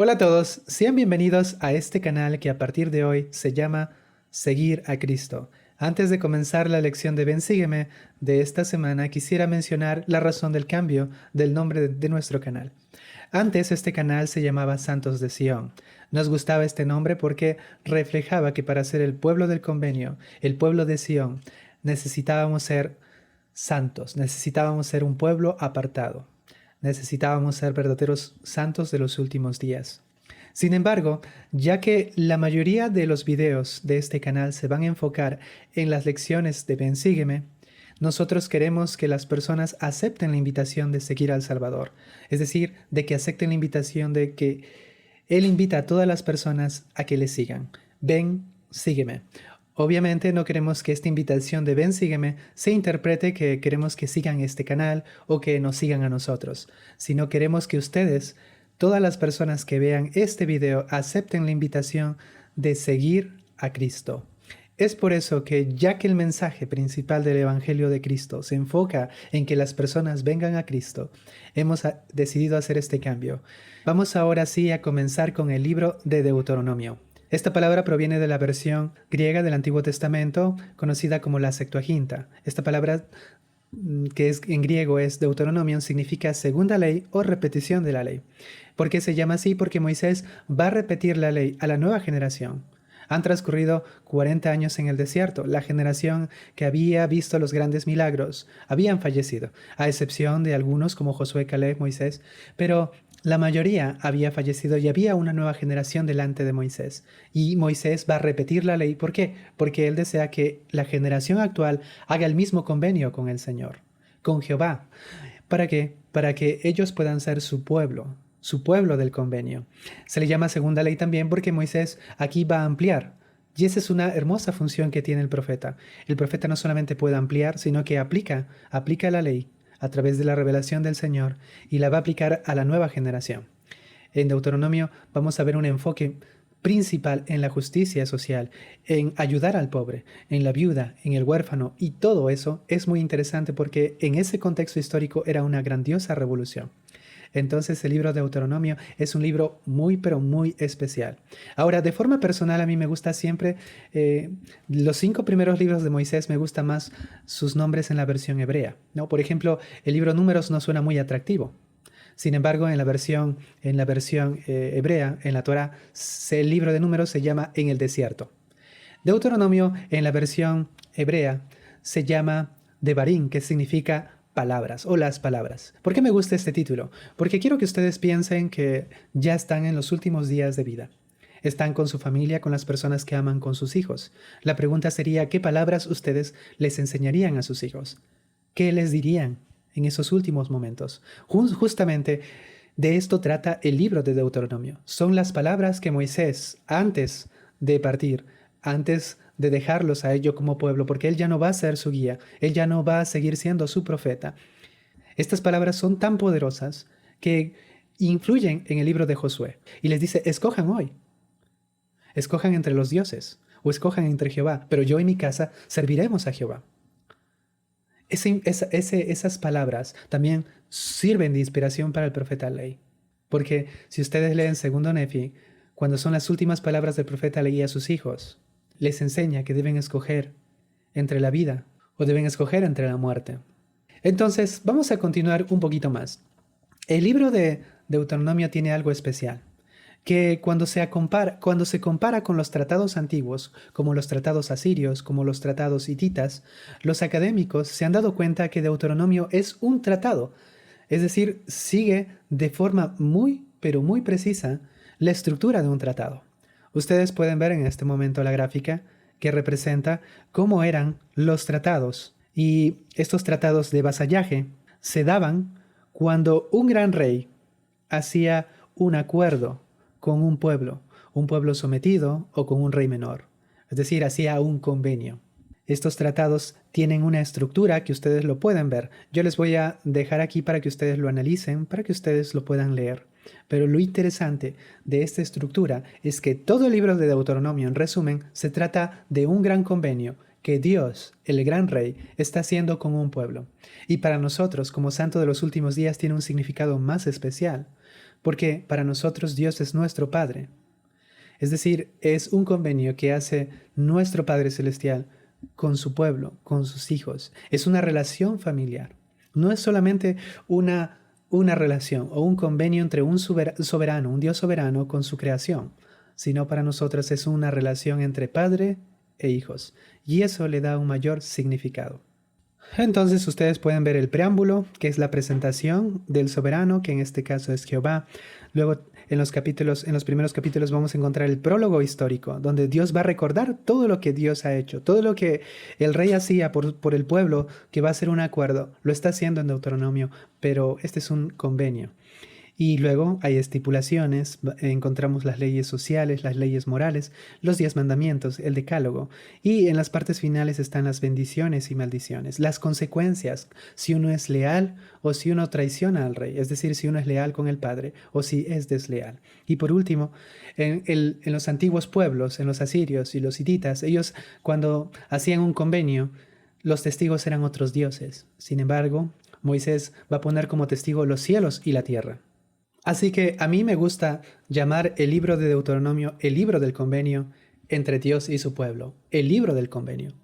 Hola a todos, sean bienvenidos a este canal que a partir de hoy se llama Seguir a Cristo. Antes de comenzar la lección de Ven Sígueme de esta semana, quisiera mencionar la razón del cambio del nombre de nuestro canal. Antes este canal se llamaba Santos de Sion. Nos gustaba este nombre porque reflejaba que para ser el pueblo del convenio, el pueblo de Sion, necesitábamos ser santos, necesitábamos ser un pueblo apartado. Necesitábamos ser verdaderos santos de los últimos días. Sin embargo, ya que la mayoría de los videos de este canal se van a enfocar en las lecciones de Ven Sígueme, nosotros queremos que las personas acepten la invitación de seguir al Salvador. Es decir, de que acepten la invitación de que Él invita a todas las personas a que le sigan. Ven, sígueme. Obviamente no queremos que esta invitación de Ven, sígueme se interprete que queremos que sigan este canal o que nos sigan a nosotros, sino queremos que ustedes, todas las personas que vean este video, acepten la invitación de seguir a Cristo. Es por eso que ya que el mensaje principal del Evangelio de Cristo se enfoca en que las personas vengan a Cristo, hemos decidido hacer este cambio. Vamos ahora sí a comenzar con el libro de Deuteronomio. Esta palabra proviene de la versión griega del Antiguo Testamento, conocida como la Septuaginta. Esta palabra, que en griego es Deuteronomio, significa segunda ley o repetición de la ley. ¿Por qué se llama así? Porque Moisés va a repetir la ley a la nueva generación. Han transcurrido 40 años en el desierto. La generación que había visto los grandes milagros habían fallecido, a excepción de algunos como Josué, Caleb, Moisés, pero la mayoría había fallecido y había una nueva generación delante de Moisés. Y Moisés va a repetir la ley. ¿Por qué? Porque él desea que la generación actual haga el mismo convenio con el Señor, con Jehová. ¿Para qué? Para que ellos puedan ser su pueblo del convenio. Se le llama segunda ley también porque Moisés aquí va a ampliar. Y esa es una hermosa función que tiene el profeta. El profeta no solamente puede ampliar, sino que aplica la ley a través de la revelación del Señor y la va a aplicar a la nueva generación. En Deuteronomio vamos a ver un enfoque principal en la justicia social, en ayudar al pobre, en la viuda, en el huérfano, y todo eso es muy interesante porque en ese contexto histórico era una grandiosa revolución. Entonces el libro de Deuteronomio es un libro muy pero muy especial. Ahora, de forma personal, a mí me gusta siempre los 5 primeros libros de Moisés, me gustan más sus nombres en la versión hebrea, ¿no? Por ejemplo, el libro Números no suena muy atractivo. Sin embargo, en la versión hebrea, en la Torá, el libro de Números se llama En el desierto. Deuteronomio, en la versión hebrea, se llama Devarim, que significa palabras o las palabras. ¿Por qué me gusta este título? Porque quiero que ustedes piensen que ya están en los últimos días de vida. Están con su familia, con las personas que aman, con sus hijos. La pregunta sería, ¿qué palabras ustedes les enseñarían a sus hijos? ¿Qué les dirían en esos últimos momentos? Justamente de esto trata el libro de Deuteronomio. Son las palabras que Moisés, antes de partir, antes de dejarlos a ellos como pueblo, porque él ya no va a ser su guía, él ya no va a seguir siendo su profeta. Estas palabras son tan poderosas que influyen en el libro de Josué. Y les dice, escojan hoy, escojan entre los dioses, o escojan entre Jehová, pero yo y mi casa serviremos a Jehová. Esas palabras también sirven de inspiración para el profeta Ley. Porque si ustedes leen segundo Nefi, cuando son las últimas palabras del profeta Ley a sus hijos, les enseña que deben escoger entre la vida o deben escoger entre la muerte. Entonces, vamos a continuar un poquito más. El libro de Deuteronomio tiene algo especial, que cuando se compara con los tratados antiguos, como los tratados asirios, como los tratados hititas, los académicos se han dado cuenta que Deuteronomio es un tratado, es decir, sigue de forma muy, pero muy precisa la estructura de un tratado. Ustedes pueden ver en este momento la gráfica que representa cómo eran los tratados. Y estos tratados de vasallaje se daban cuando un gran rey hacía un acuerdo con un pueblo sometido o con un rey menor. Es decir, hacía un convenio. Estos tratados tienen una estructura que ustedes lo pueden ver. Yo les voy a dejar aquí para que ustedes lo analicen, para que ustedes lo puedan leer. Pero lo interesante de esta estructura es que todo el libro de Deuteronomio, en resumen, se trata de un gran convenio que Dios, el gran rey, está haciendo con un pueblo. Y para nosotros, como santo de los últimos días, tiene un significado más especial, porque para nosotros Dios es nuestro Padre. Es decir, es un convenio que hace nuestro Padre Celestial con su pueblo, con sus hijos. Es una relación familiar. No es solamente una relación o un convenio entre un soberano, un Dios soberano con su creación, sino para nosotros es una relación entre padre e hijos. Y eso le da un mayor significado. Entonces ustedes pueden ver el preámbulo, que es la presentación del soberano, que en este caso es Jehová. Luego en los primeros capítulos vamos a encontrar el prólogo histórico, donde Dios va a recordar todo lo que Dios ha hecho, todo lo que el rey hacía por el pueblo, que va a ser un acuerdo. Lo está haciendo en Deuteronomio, pero este es un convenio. Y luego hay estipulaciones, encontramos las leyes sociales, las leyes morales, los 10 mandamientos, el decálogo. Y en las partes finales están las bendiciones y maldiciones, las consecuencias, si uno es leal o si uno traiciona al rey, es decir, si uno es leal con el padre o si es desleal. Y por último, en los antiguos pueblos, en los asirios y los hititas, ellos cuando hacían un convenio, los testigos eran otros dioses. Sin embargo, Moisés va a poner como testigo los cielos y la tierra. Así que a mí me gusta llamar el libro de Deuteronomio el libro del convenio entre Dios y su pueblo, el libro del convenio.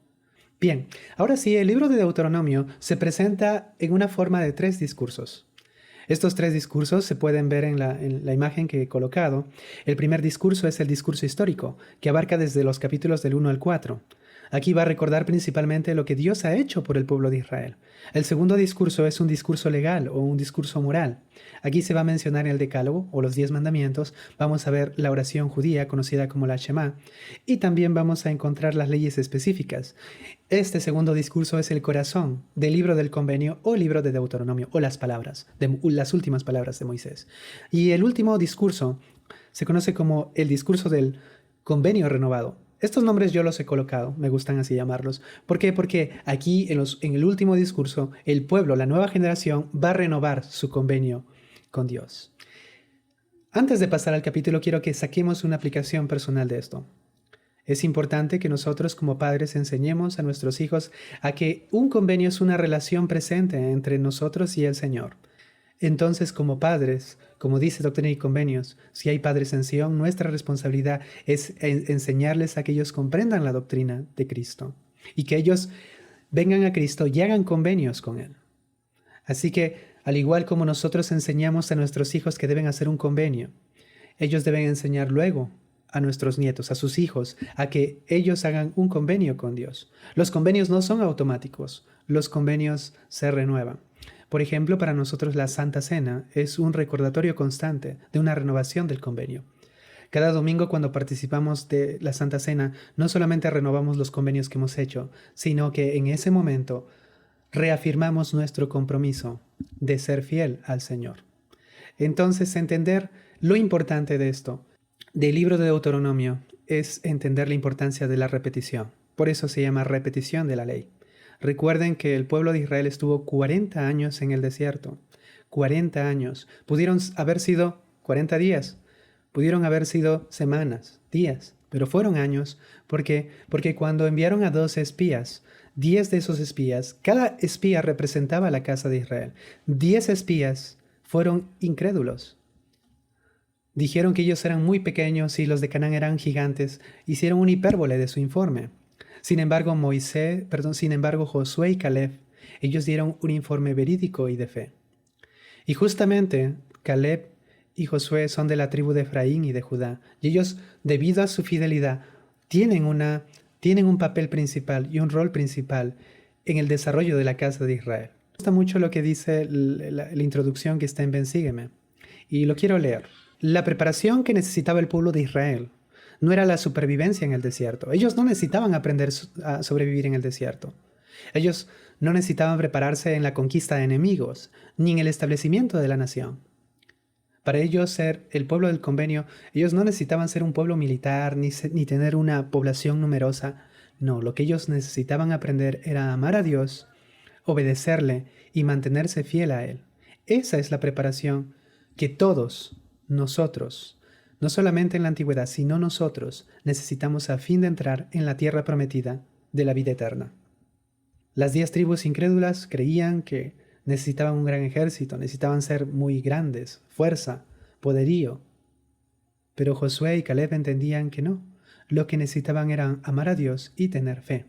Bien, ahora sí, el libro de Deuteronomio se presenta en una forma de 3 discursos. Estos 3 discursos se pueden ver en la imagen que he colocado. El primer discurso es el discurso histórico, que abarca desde los capítulos del 1 al 4. Aquí va a recordar principalmente lo que Dios ha hecho por el pueblo de Israel. El segundo discurso es un discurso legal o un discurso moral. Aquí se va a mencionar el Decálogo o los 10 mandamientos. Vamos a ver la oración judía conocida como la Shema. Y también vamos a encontrar las leyes específicas. Este segundo discurso es el corazón del libro del convenio o libro de Deuteronomio o las últimas palabras de Moisés. Y el último discurso se conoce como el discurso del convenio renovado. Estos nombres yo los he colocado, me gustan así llamarlos. ¿Por qué? Porque aquí en el último discurso, el pueblo, la nueva generación, va a renovar su convenio con Dios. Antes de pasar al capítulo, quiero que saquemos una aplicación personal de esto. Es importante que nosotros como padres enseñemos a nuestros hijos a que un convenio es una relación presente entre nosotros y el Señor. Entonces, como padres, como dice Doctrina y Convenios, si hay padres en Sion, nuestra responsabilidad es enseñarles a que ellos comprendan la doctrina de Cristo y que ellos vengan a Cristo y hagan convenios con Él. Así que, al igual como nosotros enseñamos a nuestros hijos que deben hacer un convenio, ellos deben enseñar luego a nuestros nietos, a sus hijos, a que ellos hagan un convenio con Dios. Los convenios no son automáticos, los convenios se renuevan. Por ejemplo, para nosotros la Santa Cena es un recordatorio constante de una renovación del convenio. Cada domingo cuando participamos de la Santa Cena, no solamente renovamos los convenios que hemos hecho, sino que en ese momento reafirmamos nuestro compromiso de ser fiel al Señor. Entonces, entender lo importante de esto, del libro de Deuteronomio, es entender la importancia de la repetición. Por eso se llama repetición de la ley. Recuerden que el pueblo de Israel estuvo 40 años en el desierto. 40 años. Pudieron haber sido 40 días. Pudieron haber sido semanas, días. Pero fueron años porque cuando enviaron a 12 espías, 10 de esos espías, cada espía representaba a la casa de Israel. 10 espías fueron incrédulos. Dijeron que ellos eran muy pequeños y los de Canaán eran gigantes. Hicieron un hipérbole de su informe. Sin embargo, Josué y Caleb, ellos dieron un informe verídico y de fe. Y justamente Caleb y Josué son de la tribu de Efraín y de Judá. Y ellos, debido a su fidelidad, tienen un papel principal y un rol principal en el desarrollo de la casa de Israel. Me gusta mucho lo que dice la introducción que está en Ven, Sígueme. Y lo quiero leer. La preparación que necesitaba el pueblo de Israel no era la supervivencia en el desierto. Ellos no necesitaban aprender a sobrevivir en el desierto. Ellos no necesitaban prepararse en la conquista de enemigos, ni en el establecimiento de la nación. Para ellos ser el pueblo del convenio, ellos no necesitaban ser un pueblo militar, ni tener una población numerosa. No, lo que ellos necesitaban aprender era amar a Dios, obedecerle y mantenerse fiel a Él. Esa es la preparación que todos nosotros, no solamente en la antigüedad, sino nosotros necesitamos a fin de entrar en la tierra prometida de la vida eterna. Las 10 tribus incrédulas creían que necesitaban un gran ejército, necesitaban ser muy grandes, fuerza, poderío. Pero Josué y Caleb entendían que no. Lo que necesitaban era amar a Dios y tener fe.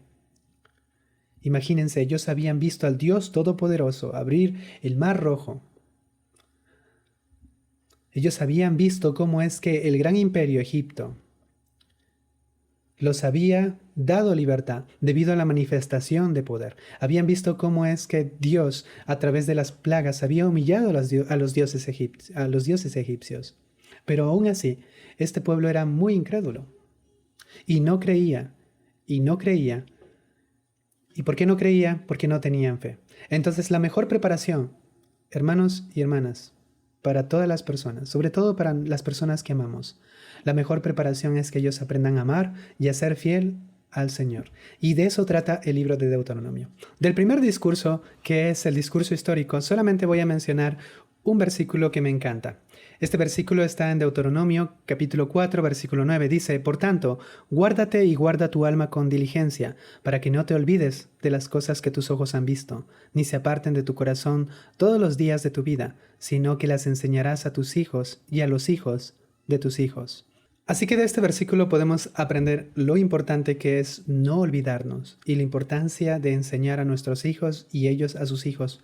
Imagínense, ellos habían visto al Dios Todopoderoso abrir el Mar Rojo. Ellos habían visto cómo es que el gran imperio Egipto los había dado libertad debido a la manifestación de poder. Habían visto cómo es que Dios, a través de las plagas, había humillado a los dioses egipcios. Pero aún así, este pueblo era muy incrédulo. Y no creía. ¿Y por qué no creía? Porque no tenían fe. Entonces, la mejor preparación, hermanos y hermanas, para todas las personas, sobre todo para las personas que amamos, la mejor preparación es que ellos aprendan a amar y a ser fiel al Señor. Y de eso trata el libro de Deuteronomio. Del primer discurso, que es el discurso histórico, solamente voy a mencionar un versículo que me encanta. Este versículo está en Deuteronomio, capítulo 4, versículo 9. Dice, por tanto, guárdate y guarda tu alma con diligencia, para que no te olvides de las cosas que tus ojos han visto, ni se aparten de tu corazón todos los días de tu vida, sino que las enseñarás a tus hijos y a los hijos de tus hijos. Así que de este versículo podemos aprender lo importante que es no olvidarnos y la importancia de enseñar a nuestros hijos y ellos a sus hijos,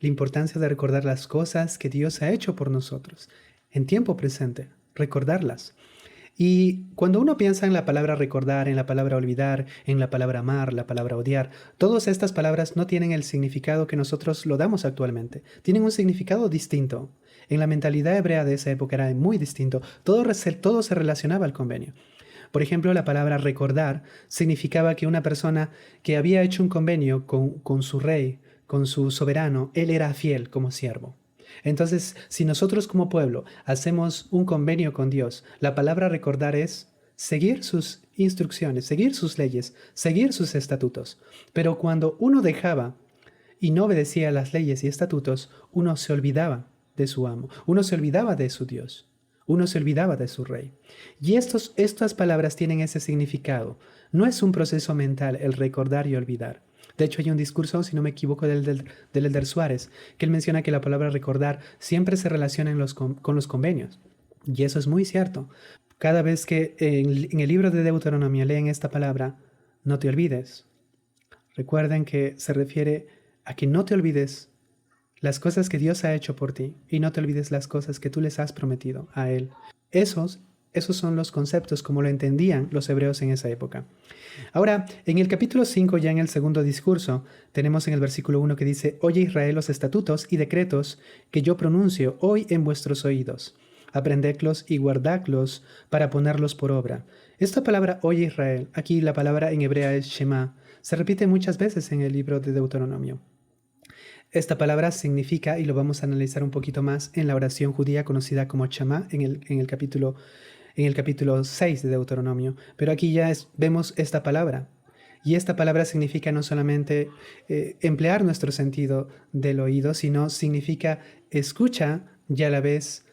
la importancia de recordar las cosas que Dios ha hecho por nosotros en tiempo presente, recordarlas. Y cuando uno piensa en la palabra recordar, en la palabra olvidar, en la palabra amar, la palabra odiar, todas estas palabras no tienen el significado que nosotros lo damos actualmente. Tienen un significado distinto. En la mentalidad hebrea de esa época era muy distinto. Todo se relacionaba al convenio. Por ejemplo, la palabra recordar significaba que una persona que había hecho un convenio con su rey, con su soberano, él era fiel como siervo. Entonces, si nosotros como pueblo hacemos un convenio con Dios, la palabra recordar es seguir sus instrucciones, seguir sus leyes, seguir sus estatutos. Pero cuando uno dejaba y no obedecía a las leyes y estatutos, uno se olvidaba de su amo, uno se olvidaba de su Dios, uno se olvidaba de su rey. Y estas palabras tienen ese significado. No es un proceso mental el recordar y olvidar. De hecho, hay un discurso, si no me equivoco, del Elder Suárez, que él menciona que la palabra recordar siempre se relaciona con los convenios. Y eso es muy cierto. Cada vez que en el libro de Deuteronomio leen esta palabra, no te olvides. Recuerden que se refiere a que no te olvides las cosas que Dios ha hecho por ti y no te olvides las cosas que tú les has prometido a Él. Esos son los conceptos como lo entendían los hebreos en esa época. Ahora, en el capítulo 5, ya en el segundo discurso, tenemos en el versículo 1 que dice, Oye Israel los estatutos y decretos que yo pronuncio hoy en vuestros oídos. Aprendedlos y guardadlos para ponerlos por obra. Esta palabra, Oye Israel, aquí la palabra en hebrea es Shema, se repite muchas veces en el libro de Deuteronomio. Esta palabra significa, y lo vamos a analizar un poquito más, en la oración judía conocida como Shema, en el capítulo 6 de Deuteronomio. Pero aquí ya vemos esta palabra. Y esta palabra significa no solamente emplear nuestro sentido del oído, sino significa escucha y a la vez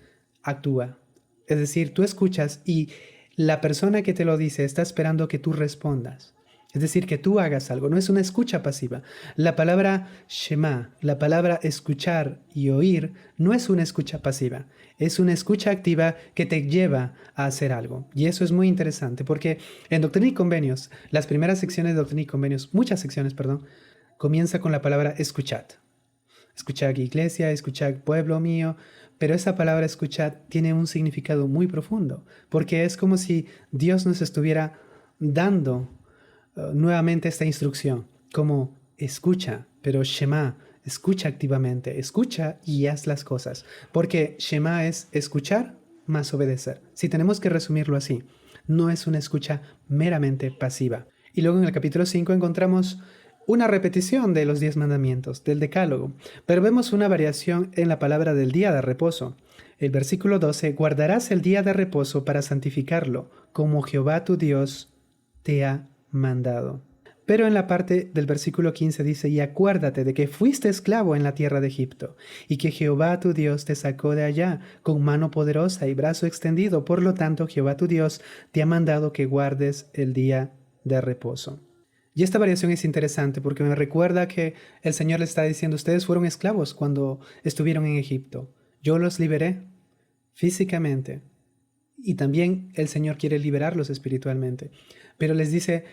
actúa. Es decir, tú escuchas y la persona que te lo dice está esperando que tú respondas. Es decir, que tú hagas algo, no es una escucha pasiva. La palabra Shema, la palabra escuchar y oír, no es una escucha pasiva, es una escucha activa que te lleva a hacer algo. Y eso es muy interesante porque en Doctrina y Convenios, las primeras secciones de Doctrina y Convenios, muchas secciones, perdón, comienza con la palabra escuchad. Escuchad iglesia, escuchad pueblo mío, pero esa palabra escuchad tiene un significado muy profundo porque es como si Dios nos estuviera dando nuevamente esta instrucción, como escucha, pero Shema, escucha activamente, escucha y haz las cosas, porque Shema es escuchar más obedecer. Si tenemos que resumirlo así, no es una escucha meramente pasiva. Y luego en el capítulo 5 encontramos una repetición de los 10 mandamientos, del decálogo, pero vemos una variación en la palabra del día de reposo. El versículo 12, guardarás el día de reposo para santificarlo, como Jehová tu Dios te ha mandado. Pero en la parte del versículo 15 dice, y acuérdate de que fuiste esclavo en la tierra de Egipto, y que Jehová tu Dios te sacó de allá con mano poderosa y brazo extendido. Por lo tanto, Jehová tu Dios te ha mandado que guardes el día de reposo. Y esta variación es interesante porque me recuerda que el Señor le está diciendo, ustedes fueron esclavos cuando estuvieron en Egipto. Yo los liberé físicamente y también el Señor quiere liberarlos espiritualmente. Pero les dice,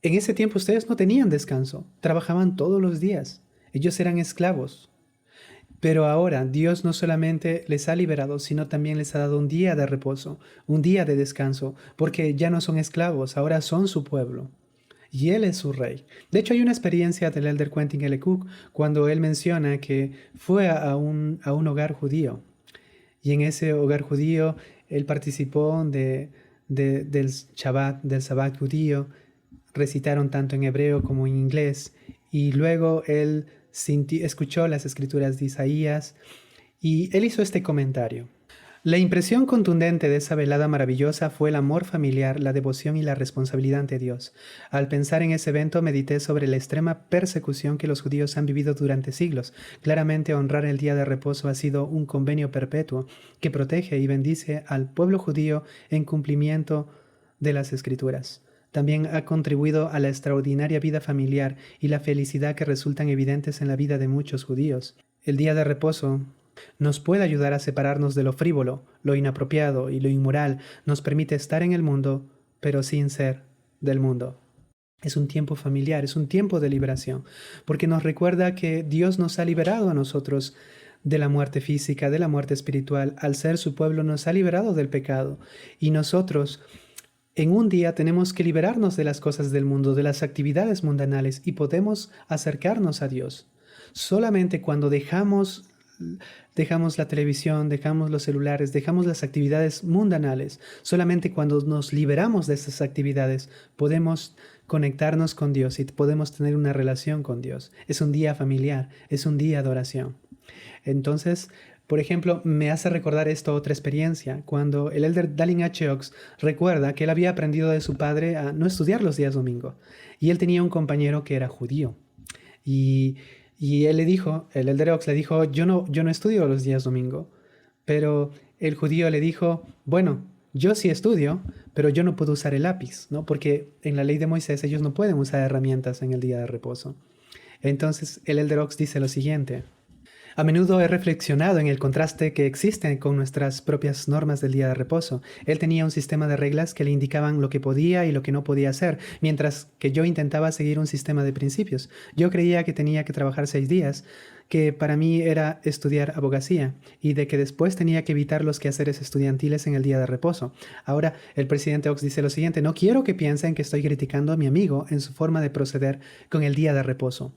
en ese tiempo ustedes no tenían descanso, trabajaban todos los días. Ellos eran esclavos. Pero ahora Dios no solamente les ha liberado, sino también les ha dado un día de reposo, un día de descanso, porque ya no son esclavos, ahora son su pueblo. Y Él es su rey. De hecho, hay una experiencia del Elder Quentin L. Cook cuando él menciona que fue a un hogar judío. Y en ese hogar judío, él participó del Shabbat, del Sabbat judío. Recitaron tanto en hebreo como en inglés. Y luego él escuchó las escrituras de Isaías y él hizo este comentario. La impresión contundente de esa velada maravillosa fue el amor familiar, la devoción y la responsabilidad ante Dios. Al pensar en ese evento medité sobre la extrema persecución que los judíos han vivido durante siglos. Claramente honrar el día de reposo ha sido un convenio perpetuo que protege y bendice al pueblo judío en cumplimiento de las Escrituras. También ha contribuido a la extraordinaria vida familiar y la felicidad que resultan evidentes en la vida de muchos judíos. El día de reposo nos puede ayudar a separarnos de lo frívolo, lo inapropiado y lo inmoral. Nos permite estar en el mundo, pero sin ser del mundo. Es un tiempo familiar, es un tiempo de liberación, porque nos recuerda que Dios nos ha liberado a nosotros de la muerte física, de la muerte espiritual. Al ser su pueblo nos ha liberado del pecado. Y nosotros en un día tenemos que liberarnos de las cosas del mundo, de las actividades mundanales, y podemos acercarnos a Dios. Solamente cuando dejamos la televisión, dejamos los celulares, dejamos las actividades mundanales. Solamente cuando nos liberamos de esas actividades podemos conectarnos con Dios y podemos tener una relación con Dios. Es un día familiar, es un día de oración. Entonces, por ejemplo, me hace recordar esto otra experiencia, cuando el Elder Dallin H. Oaks recuerda que él había aprendido de su padre a no estudiar los días domingo. Y él tenía un compañero que era judío. Y él le dijo, el Elder Oaks le dijo, yo no estudio los días domingo. Pero el judío le dijo, bueno, yo sí estudio, pero yo no puedo usar el lápiz, ¿no? Porque en la ley de Moisés ellos no pueden usar herramientas en el día de reposo. Entonces el Elder Oaks dice lo siguiente. A menudo he reflexionado en el contraste que existe con nuestras propias normas del día de reposo. Él tenía un sistema de reglas que le indicaban lo que podía y lo que no podía hacer, mientras que yo intentaba seguir un sistema de principios. Yo creía que tenía que trabajar 6 días, que para mí era estudiar abogacía, y de que después tenía que evitar los quehaceres estudiantiles en el día de reposo. Ahora, el presidente Oaks dice lo siguiente: no quiero que piensen que estoy criticando a mi amigo en su forma de proceder con el día de reposo,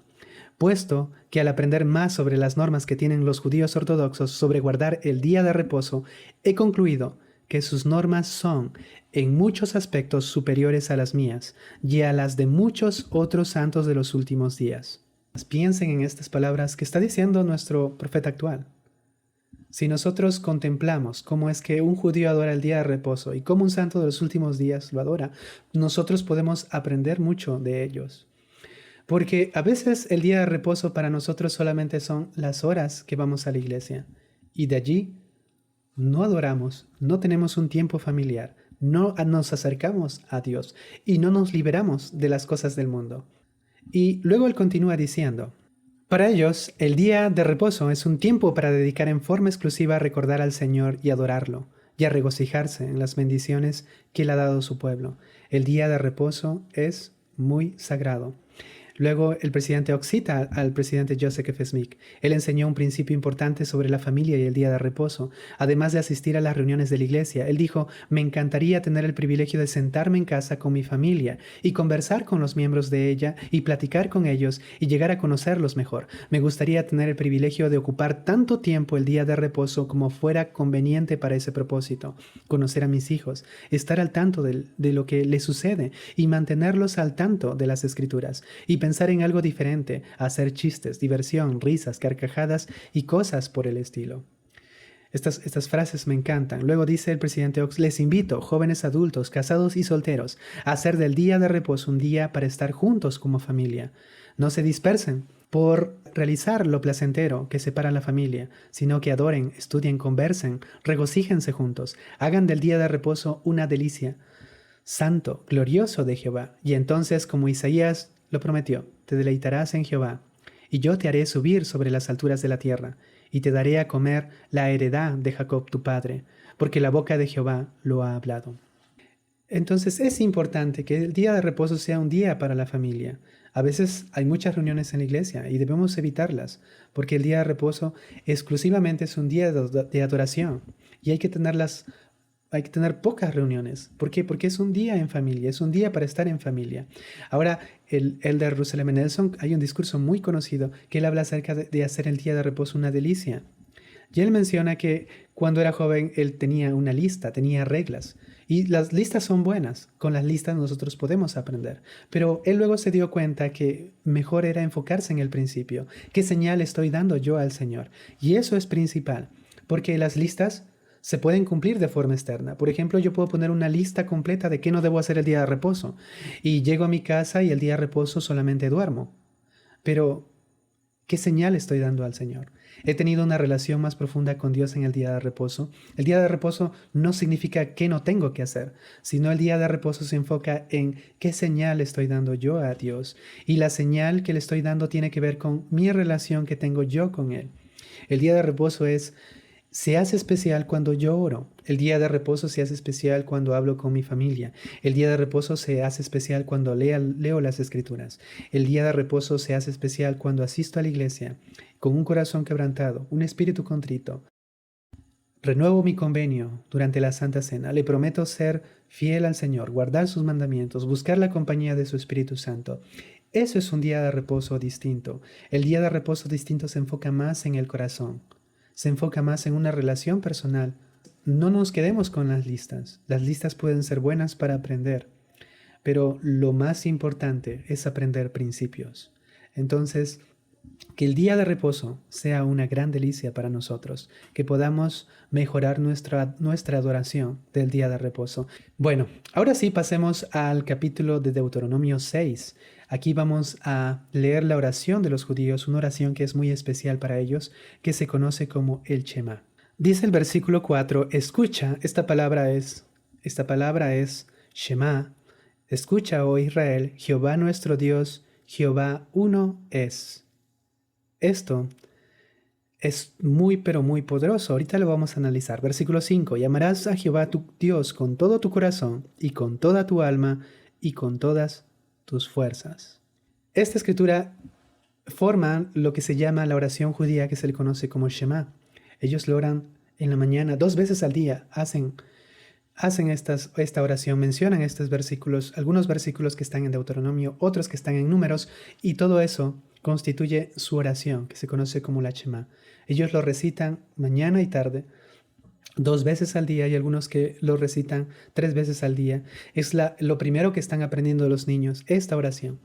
puesto que al aprender más sobre las normas que tienen los judíos ortodoxos sobre guardar el día de reposo, he concluido que sus normas son en muchos aspectos superiores a las mías y a las de muchos otros santos de los últimos días. Piensen en estas palabras que está diciendo nuestro profeta actual. Si nosotros contemplamos cómo es que un judío adora el día de reposo y cómo un santo de los últimos días lo adora, nosotros podemos aprender mucho de ellos. Porque a veces el día de reposo para nosotros solamente son las horas que vamos a la iglesia. Y de allí no adoramos, no tenemos un tiempo familiar, no nos acercamos a Dios y no nos liberamos de las cosas del mundo. Y luego él continúa diciendo, para ellos el día de reposo es un tiempo para dedicar en forma exclusiva a recordar al Señor y adorarlo, y a regocijarse en las bendiciones que le ha dado su pueblo. El día de reposo es muy sagrado. Luego el presidente Oaks cita al presidente Joseph F. Smith. Él enseñó un principio importante sobre la familia y el día de reposo. Además de asistir a las reuniones de la iglesia, él dijo, me encantaría tener el privilegio de sentarme en casa con mi familia y conversar con los miembros de ella y platicar con ellos y llegar a conocerlos mejor. Me gustaría tener el privilegio de ocupar tanto tiempo el día de reposo como fuera conveniente para ese propósito. Conocer a mis hijos, estar al tanto de lo que les sucede y mantenerlos al tanto de las escrituras. Y pensar en algo diferente, hacer chistes, diversión, risas, carcajadas y cosas por el estilo. Estas frases me encantan. Luego dice el presidente Oaks, les invito, jóvenes adultos, casados y solteros, a hacer del día de reposo un día para estar juntos como familia. No se dispersen por realizar lo placentero que separa la familia, sino que adoren, estudien, conversen, regocíjense juntos, hagan del día de reposo una delicia. Santo, glorioso de Jehová. Y entonces, como Isaías lo prometió, te deleitarás en Jehová, y yo te haré subir sobre las alturas de la tierra, y te daré a comer la heredad de Jacob tu padre, porque la boca de Jehová lo ha hablado. Entonces es importante que el día de reposo sea un día para la familia. A veces hay muchas reuniones en la iglesia y debemos evitarlas, porque el día de reposo exclusivamente es un día de adoración y hay que tener pocas reuniones. ¿Por qué? Porque es un día en familia, es un día para estar en familia. Ahora, el elder Russell M. Nelson, hay un discurso muy conocido que él habla acerca de hacer el día de reposo una delicia. Y él menciona que cuando era joven él tenía una lista, tenía reglas. Y las listas son buenas, con las listas nosotros podemos aprender. Pero él luego se dio cuenta que mejor era enfocarse en el principio. ¿Qué señal estoy dando yo al Señor? Y eso es principal, porque las listas se pueden cumplir de forma externa. Por ejemplo, yo puedo poner una lista completa de qué no debo hacer el día de reposo. Y llego a mi casa y el día de reposo solamente duermo. Pero, ¿qué señal estoy dando al Señor? He tenido una relación más profunda con Dios en el día de reposo. El día de reposo no significa qué no tengo que hacer, sino el día de reposo se enfoca en qué señal estoy dando yo a Dios. Y la señal que le estoy dando tiene que ver con mi relación que tengo yo con Él. El día de reposo se hace especial cuando yo oro. El día de reposo se hace especial cuando hablo con mi familia. El día de reposo se hace especial cuando leo las Escrituras. El día de reposo se hace especial cuando asisto a la iglesia con un corazón quebrantado, un espíritu contrito. Renuevo mi convenio durante la Santa Cena. Le prometo ser fiel al Señor, guardar sus mandamientos, buscar la compañía de su Espíritu Santo. Eso es un día de reposo distinto. El día de reposo distinto se enfoca más en el corazón. Se enfoca más en una relación personal. No nos quedemos con las listas. Las listas pueden ser buenas para aprender, pero lo más importante es aprender principios. Entonces, que el día de reposo sea una gran delicia para nosotros, que podamos mejorar nuestra adoración del día de reposo. Bueno, ahora sí pasemos al capítulo de Deuteronomio 6. Aquí vamos a leer la oración de los judíos, una oración que es muy especial para ellos, que se conoce como el Shema. Dice el versículo 4, escucha, esta palabra es Shema. Escucha, oh Israel, Jehová nuestro Dios, Jehová uno es. Esto es muy, pero muy poderoso. Ahorita lo vamos a analizar. Versículo 5, y amarás a Jehová tu Dios con todo tu corazón y con toda tu alma y con todas tus fuerzas. Esta escritura forma lo que se llama la oración judía que se le conoce como Shema. Ellos lo oran en la mañana 2 veces al día. Hacen esta oración, mencionan estos versículos, algunos versículos que están en Deuteronomio, otros que están en Números, y todo eso constituye su oración, que se conoce como la Shema. Ellos lo recitan mañana y tarde, 2 veces al día, y algunos que lo recitan 3 veces al día. Es lo primero que están aprendiendo los niños, esta oración.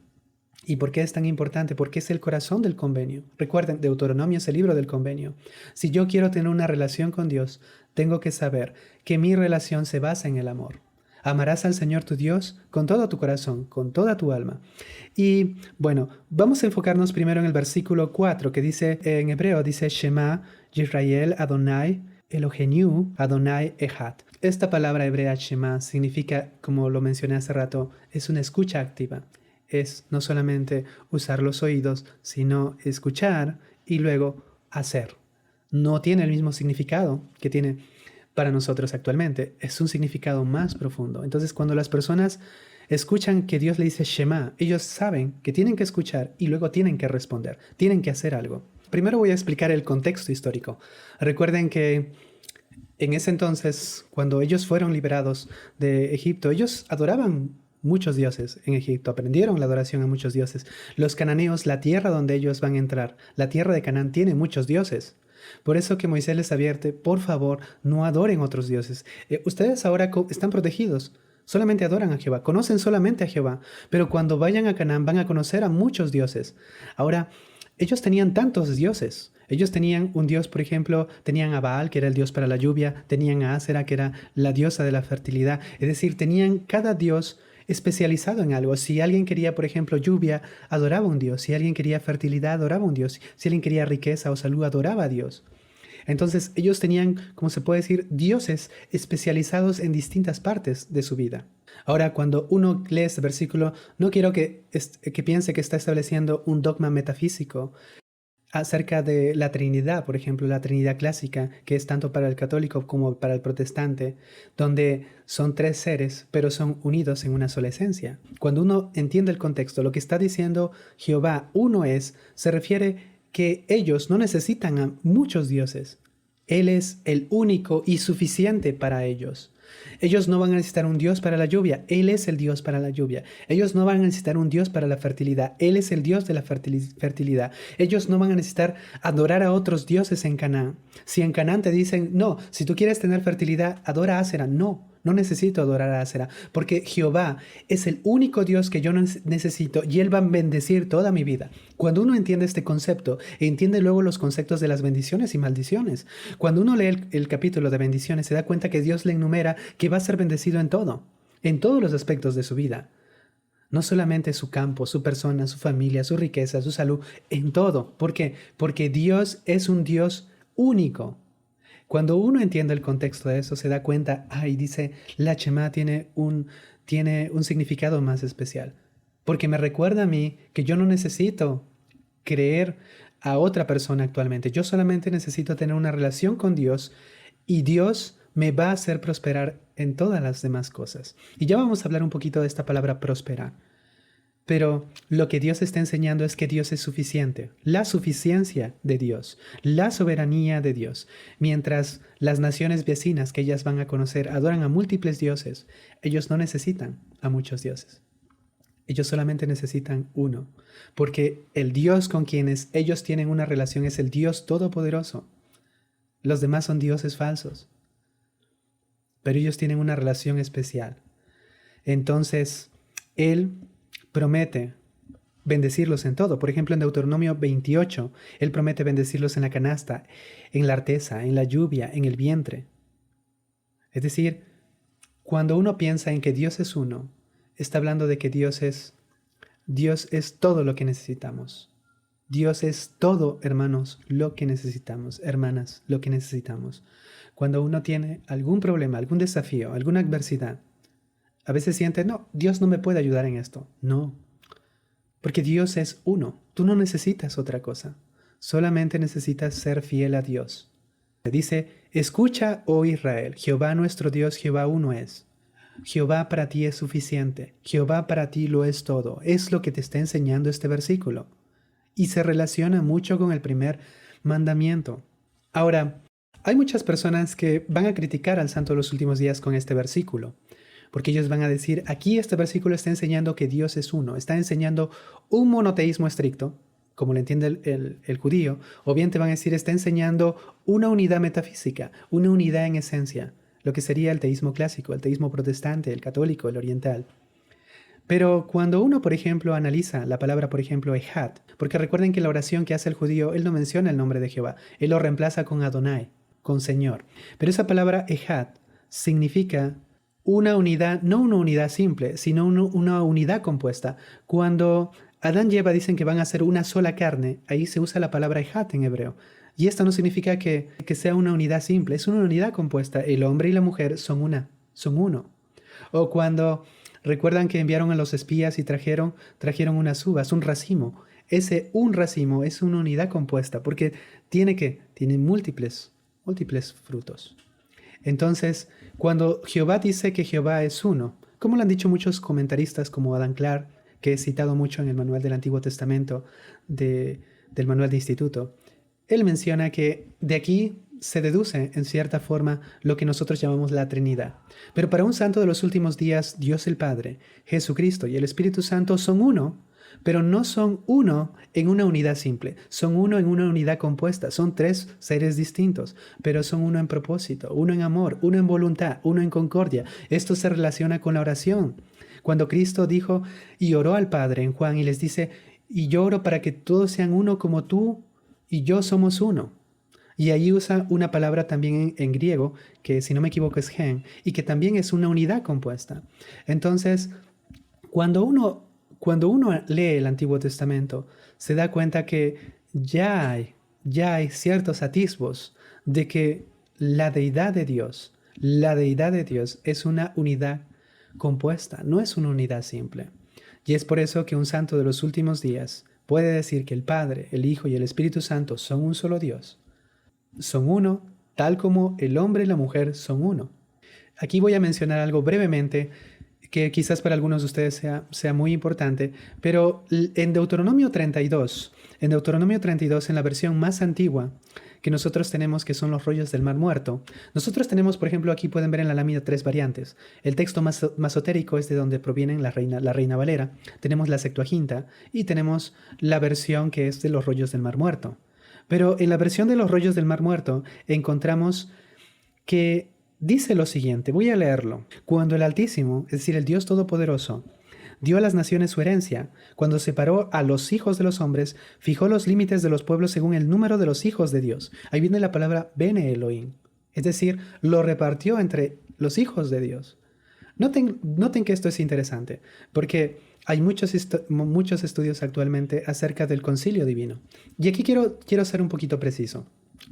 ¿Y por qué es tan importante? Porque es el corazón del convenio. Recuerden, Deuteronomio es el libro del convenio. Si yo quiero tener una relación con Dios, tengo que saber que mi relación se basa en el amor. Amarás al Señor tu Dios con todo tu corazón, con toda tu alma. Y bueno, vamos a enfocarnos primero en el versículo 4, que dice, en hebreo dice, Shema Yisrael Adonai Eloheinu Adonai Echad. Esta palabra hebrea Shema significa, como lo mencioné hace rato, es una escucha activa. Es no solamente usar los oídos, sino escuchar y luego hacer. No tiene el mismo significado que tiene para nosotros actualmente. Es un significado más profundo. Entonces, cuando las personas escuchan que Dios le dice Shema, ellos saben que tienen que escuchar y luego tienen que responder, tienen que hacer algo. Primero voy a explicar el contexto histórico. Recuerden que en ese entonces, cuando ellos fueron liberados de Egipto, ellos adoraban muchos dioses en Egipto, aprendieron la adoración a muchos dioses. Los cananeos, la tierra donde ellos van a entrar, la tierra de Canaán tiene muchos dioses. Por eso que Moisés les advierte, por favor, no adoren otros dioses. Ustedes ahora están protegidos, solamente adoran a Jehová, conocen solamente a Jehová, pero cuando vayan a Canaán van a conocer a muchos dioses. Ahora, ellos tenían tantos dioses. Ellos tenían un dios, por ejemplo, tenían a Baal, que era el dios para la lluvia, tenían a Asera, que era la diosa de la fertilidad. Es decir, tenían cada dios especializado en algo. Si alguien quería, por ejemplo, lluvia, adoraba a un dios. Si alguien quería fertilidad, adoraba a un dios. Si alguien quería riqueza o salud, adoraba a Dios. Entonces ellos tenían, como se puede decir, dioses especializados en distintas partes de su vida. Ahora, cuando uno lee este versículo, no quiero que piense que está estableciendo un dogma metafísico acerca de la Trinidad, por ejemplo, la Trinidad clásica, que es tanto para el católico como para el protestante, donde son tres seres, pero son unidos en una sola esencia. Cuando uno entiende el contexto, lo que está diciendo Jehová uno es, se refiere que ellos no necesitan a muchos dioses. Él es el único y suficiente para ellos. Ellos no van a necesitar un Dios para la lluvia. Él es el Dios para la lluvia. Ellos no van a necesitar un Dios para la fertilidad. Él es el Dios de la fertilidad. Ellos no van a necesitar adorar a otros dioses en Canaán. Si en Canaán te dicen, no, si tú quieres tener fertilidad, adora a Asera. No necesito adorar a Asera, porque Jehová es el único Dios que yo necesito y Él va a bendecir toda mi vida. Cuando uno entiende este concepto, entiende luego los conceptos de las bendiciones y maldiciones. Cuando uno lee el capítulo de bendiciones, se da cuenta que Dios le enumera que va a ser bendecido en todo, en todos los aspectos de su vida. No solamente su campo, su persona, su familia, su riqueza, su salud, en todo. ¿Por qué? Porque Dios es un Dios único. Cuando uno entiende el contexto de eso, se da cuenta, dice, la Shema tiene un significado más especial. Porque me recuerda a mí que yo no necesito creer a otra persona actualmente. Yo solamente necesito tener una relación con Dios y Dios me va a hacer prosperar en todas las demás cosas. Y ya vamos a hablar un poquito de esta palabra prosperar. Pero lo que Dios está enseñando es que Dios es suficiente, la suficiencia de Dios, la soberanía de Dios. Mientras las naciones vecinas que ellas van a conocer adoran a múltiples dioses, ellos no necesitan a muchos dioses. Ellos solamente necesitan uno, porque el Dios con quienes ellos tienen una relación es el Dios todopoderoso. Los demás son dioses falsos, pero ellos tienen una relación especial. Entonces, Él promete bendecirlos en todo. Por ejemplo, en Deuteronomio 28, Él promete bendecirlos en la canasta, en la arteza, en la lluvia, en el vientre. Es decir, cuando uno piensa en que Dios es uno, está hablando de que Dios es todo lo que necesitamos. Dios es todo, hermanos, lo que necesitamos, hermanas, lo que necesitamos. Cuando uno tiene algún problema, algún desafío, alguna adversidad, a veces siente, no, Dios no me puede ayudar en esto. No, porque Dios es uno. Tú no necesitas otra cosa. Solamente necesitas ser fiel a Dios. Dice, escucha, oh Israel, Jehová nuestro Dios, Jehová uno es. Jehová para ti es suficiente. Jehová para ti lo es todo. Es lo que te está enseñando este versículo. Y se relaciona mucho con el primer mandamiento. Ahora, hay muchas personas que van a criticar al Santo de los Últimos Días con este versículo. Porque ellos van a decir, aquí este versículo está enseñando que Dios es uno, está enseñando un monoteísmo estricto, como lo entiende el judío, o bien te van a decir, está enseñando una unidad metafísica, una unidad en esencia, lo que sería el teísmo clásico, el teísmo protestante, el católico, el oriental. Pero cuando uno, por ejemplo, analiza la palabra, por ejemplo, Ejad, porque recuerden que la oración que hace el judío, él no menciona el nombre de Jehová, él lo reemplaza con Adonai, con Señor. Pero esa palabra Ejad significa una unidad, no una unidad simple, sino una unidad compuesta. Cuando Adán y Eva dicen que van a ser una sola carne, ahí se usa la palabra ejat en hebreo. Y esto no significa que sea una unidad simple, es una unidad compuesta. El hombre y la mujer son uno. O cuando recuerdan que enviaron a los espías y trajeron unas uvas, un racimo. Un racimo es una unidad compuesta porque tiene múltiples frutos. Entonces, cuando Jehová dice que Jehová es uno, como lo han dicho muchos comentaristas como Adam Clark, que he citado mucho en el manual del Antiguo Testamento del manual de instituto, él menciona que de aquí se deduce en cierta forma lo que nosotros llamamos la Trinidad. Pero para un santo de los últimos días, Dios el Padre, Jesucristo y el Espíritu Santo son uno, pero no son uno en una unidad simple, son uno en una unidad compuesta, son tres seres distintos, pero son uno en propósito, uno en amor, uno en voluntad, uno en concordia. Esto se relaciona con la oración. Cuando Cristo dijo y oró al Padre en Juan y les dice, y yo oro para que todos sean uno como tú y yo somos uno. Y ahí usa una palabra también en griego, que si no me equivoco es gen, y que también es una unidad compuesta. Entonces, cuando uno lee el Antiguo Testamento, se da cuenta que ya hay ciertos atisbos de que la deidad de Dios es una unidad compuesta, no es una unidad simple. Y es por eso que un santo de los últimos días puede decir que el Padre, el Hijo y el Espíritu Santo son un solo Dios. Son uno, tal como el hombre y la mujer son uno. Aquí voy a mencionar algo brevemente que quizás para algunos de ustedes sea muy importante, pero en Deuteronomio 32, en la versión más antigua que nosotros tenemos, que son los rollos del Mar Muerto, nosotros tenemos, por ejemplo, aquí pueden ver en la lámina tres variantes. El texto masotérico es de donde provienen la Reina Valera, tenemos la Septuaginta y tenemos la versión que es de los rollos del Mar Muerto. Pero en la versión de los rollos del Mar Muerto encontramos que dice lo siguiente, voy a leerlo. Cuando el Altísimo, es decir, el Dios Todopoderoso, dio a las naciones su herencia, cuando separó a los hijos de los hombres, fijó los límites de los pueblos según el número de los hijos de Dios. Ahí viene la palabra Bene Elohim, es decir, lo repartió entre los hijos de Dios. Noten que esto es interesante, porque hay muchos estudios actualmente acerca del concilio divino. Y aquí quiero ser un poquito preciso.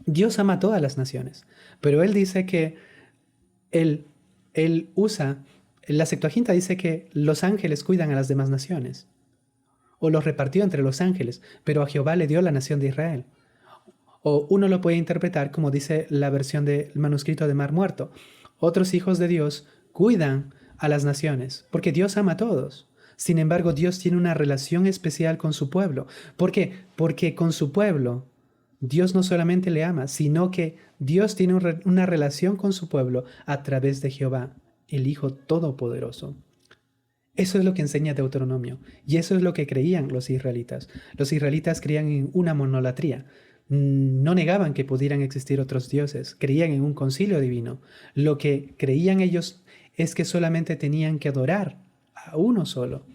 Dios ama a todas las naciones, pero Él dice que Él usa, la Septuaginta dice que los ángeles cuidan a las demás naciones, o los repartió entre los ángeles, pero a Jehová le dio la nación de Israel. O uno lo puede interpretar como dice la versión del manuscrito de Mar Muerto. Otros hijos de Dios cuidan a las naciones, porque Dios ama a todos. Sin embargo, Dios tiene una relación especial con su pueblo. ¿Por qué? Porque con su pueblo, Dios no solamente le ama, sino que Dios tiene una relación con su pueblo a través de Jehová, el Hijo Todopoderoso. Eso es lo que enseña Deuteronomio, y eso es lo que creían los israelitas. Los israelitas creían en una monolatría. No negaban que pudieran existir otros dioses, creían en un concilio divino. Lo que creían ellos es que solamente tenían que adorar a uno solo.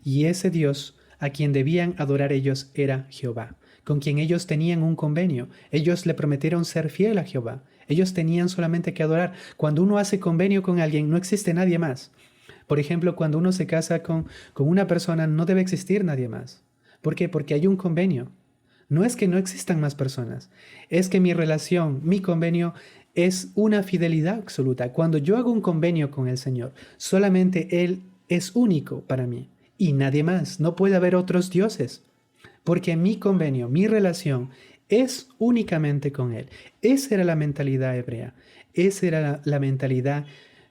Y ese Dios a quien debían adorar ellos era Jehová, con quien ellos tenían un convenio. Ellos le prometieron ser fiel a Jehová. Ellos tenían solamente que adorar. Cuando uno hace convenio con alguien, no existe nadie más. Por ejemplo, cuando uno se casa con una persona, no debe existir nadie más. ¿Por qué? Porque hay un convenio. No es que no existan más personas, es que mi relación, mi convenio es una fidelidad absoluta. Cuando yo hago un convenio con el Señor, solamente Él es único para mí y nadie más. No puede haber otros dioses, porque mi convenio, mi relación es únicamente con Él. Esa era la mentalidad hebrea, esa era la mentalidad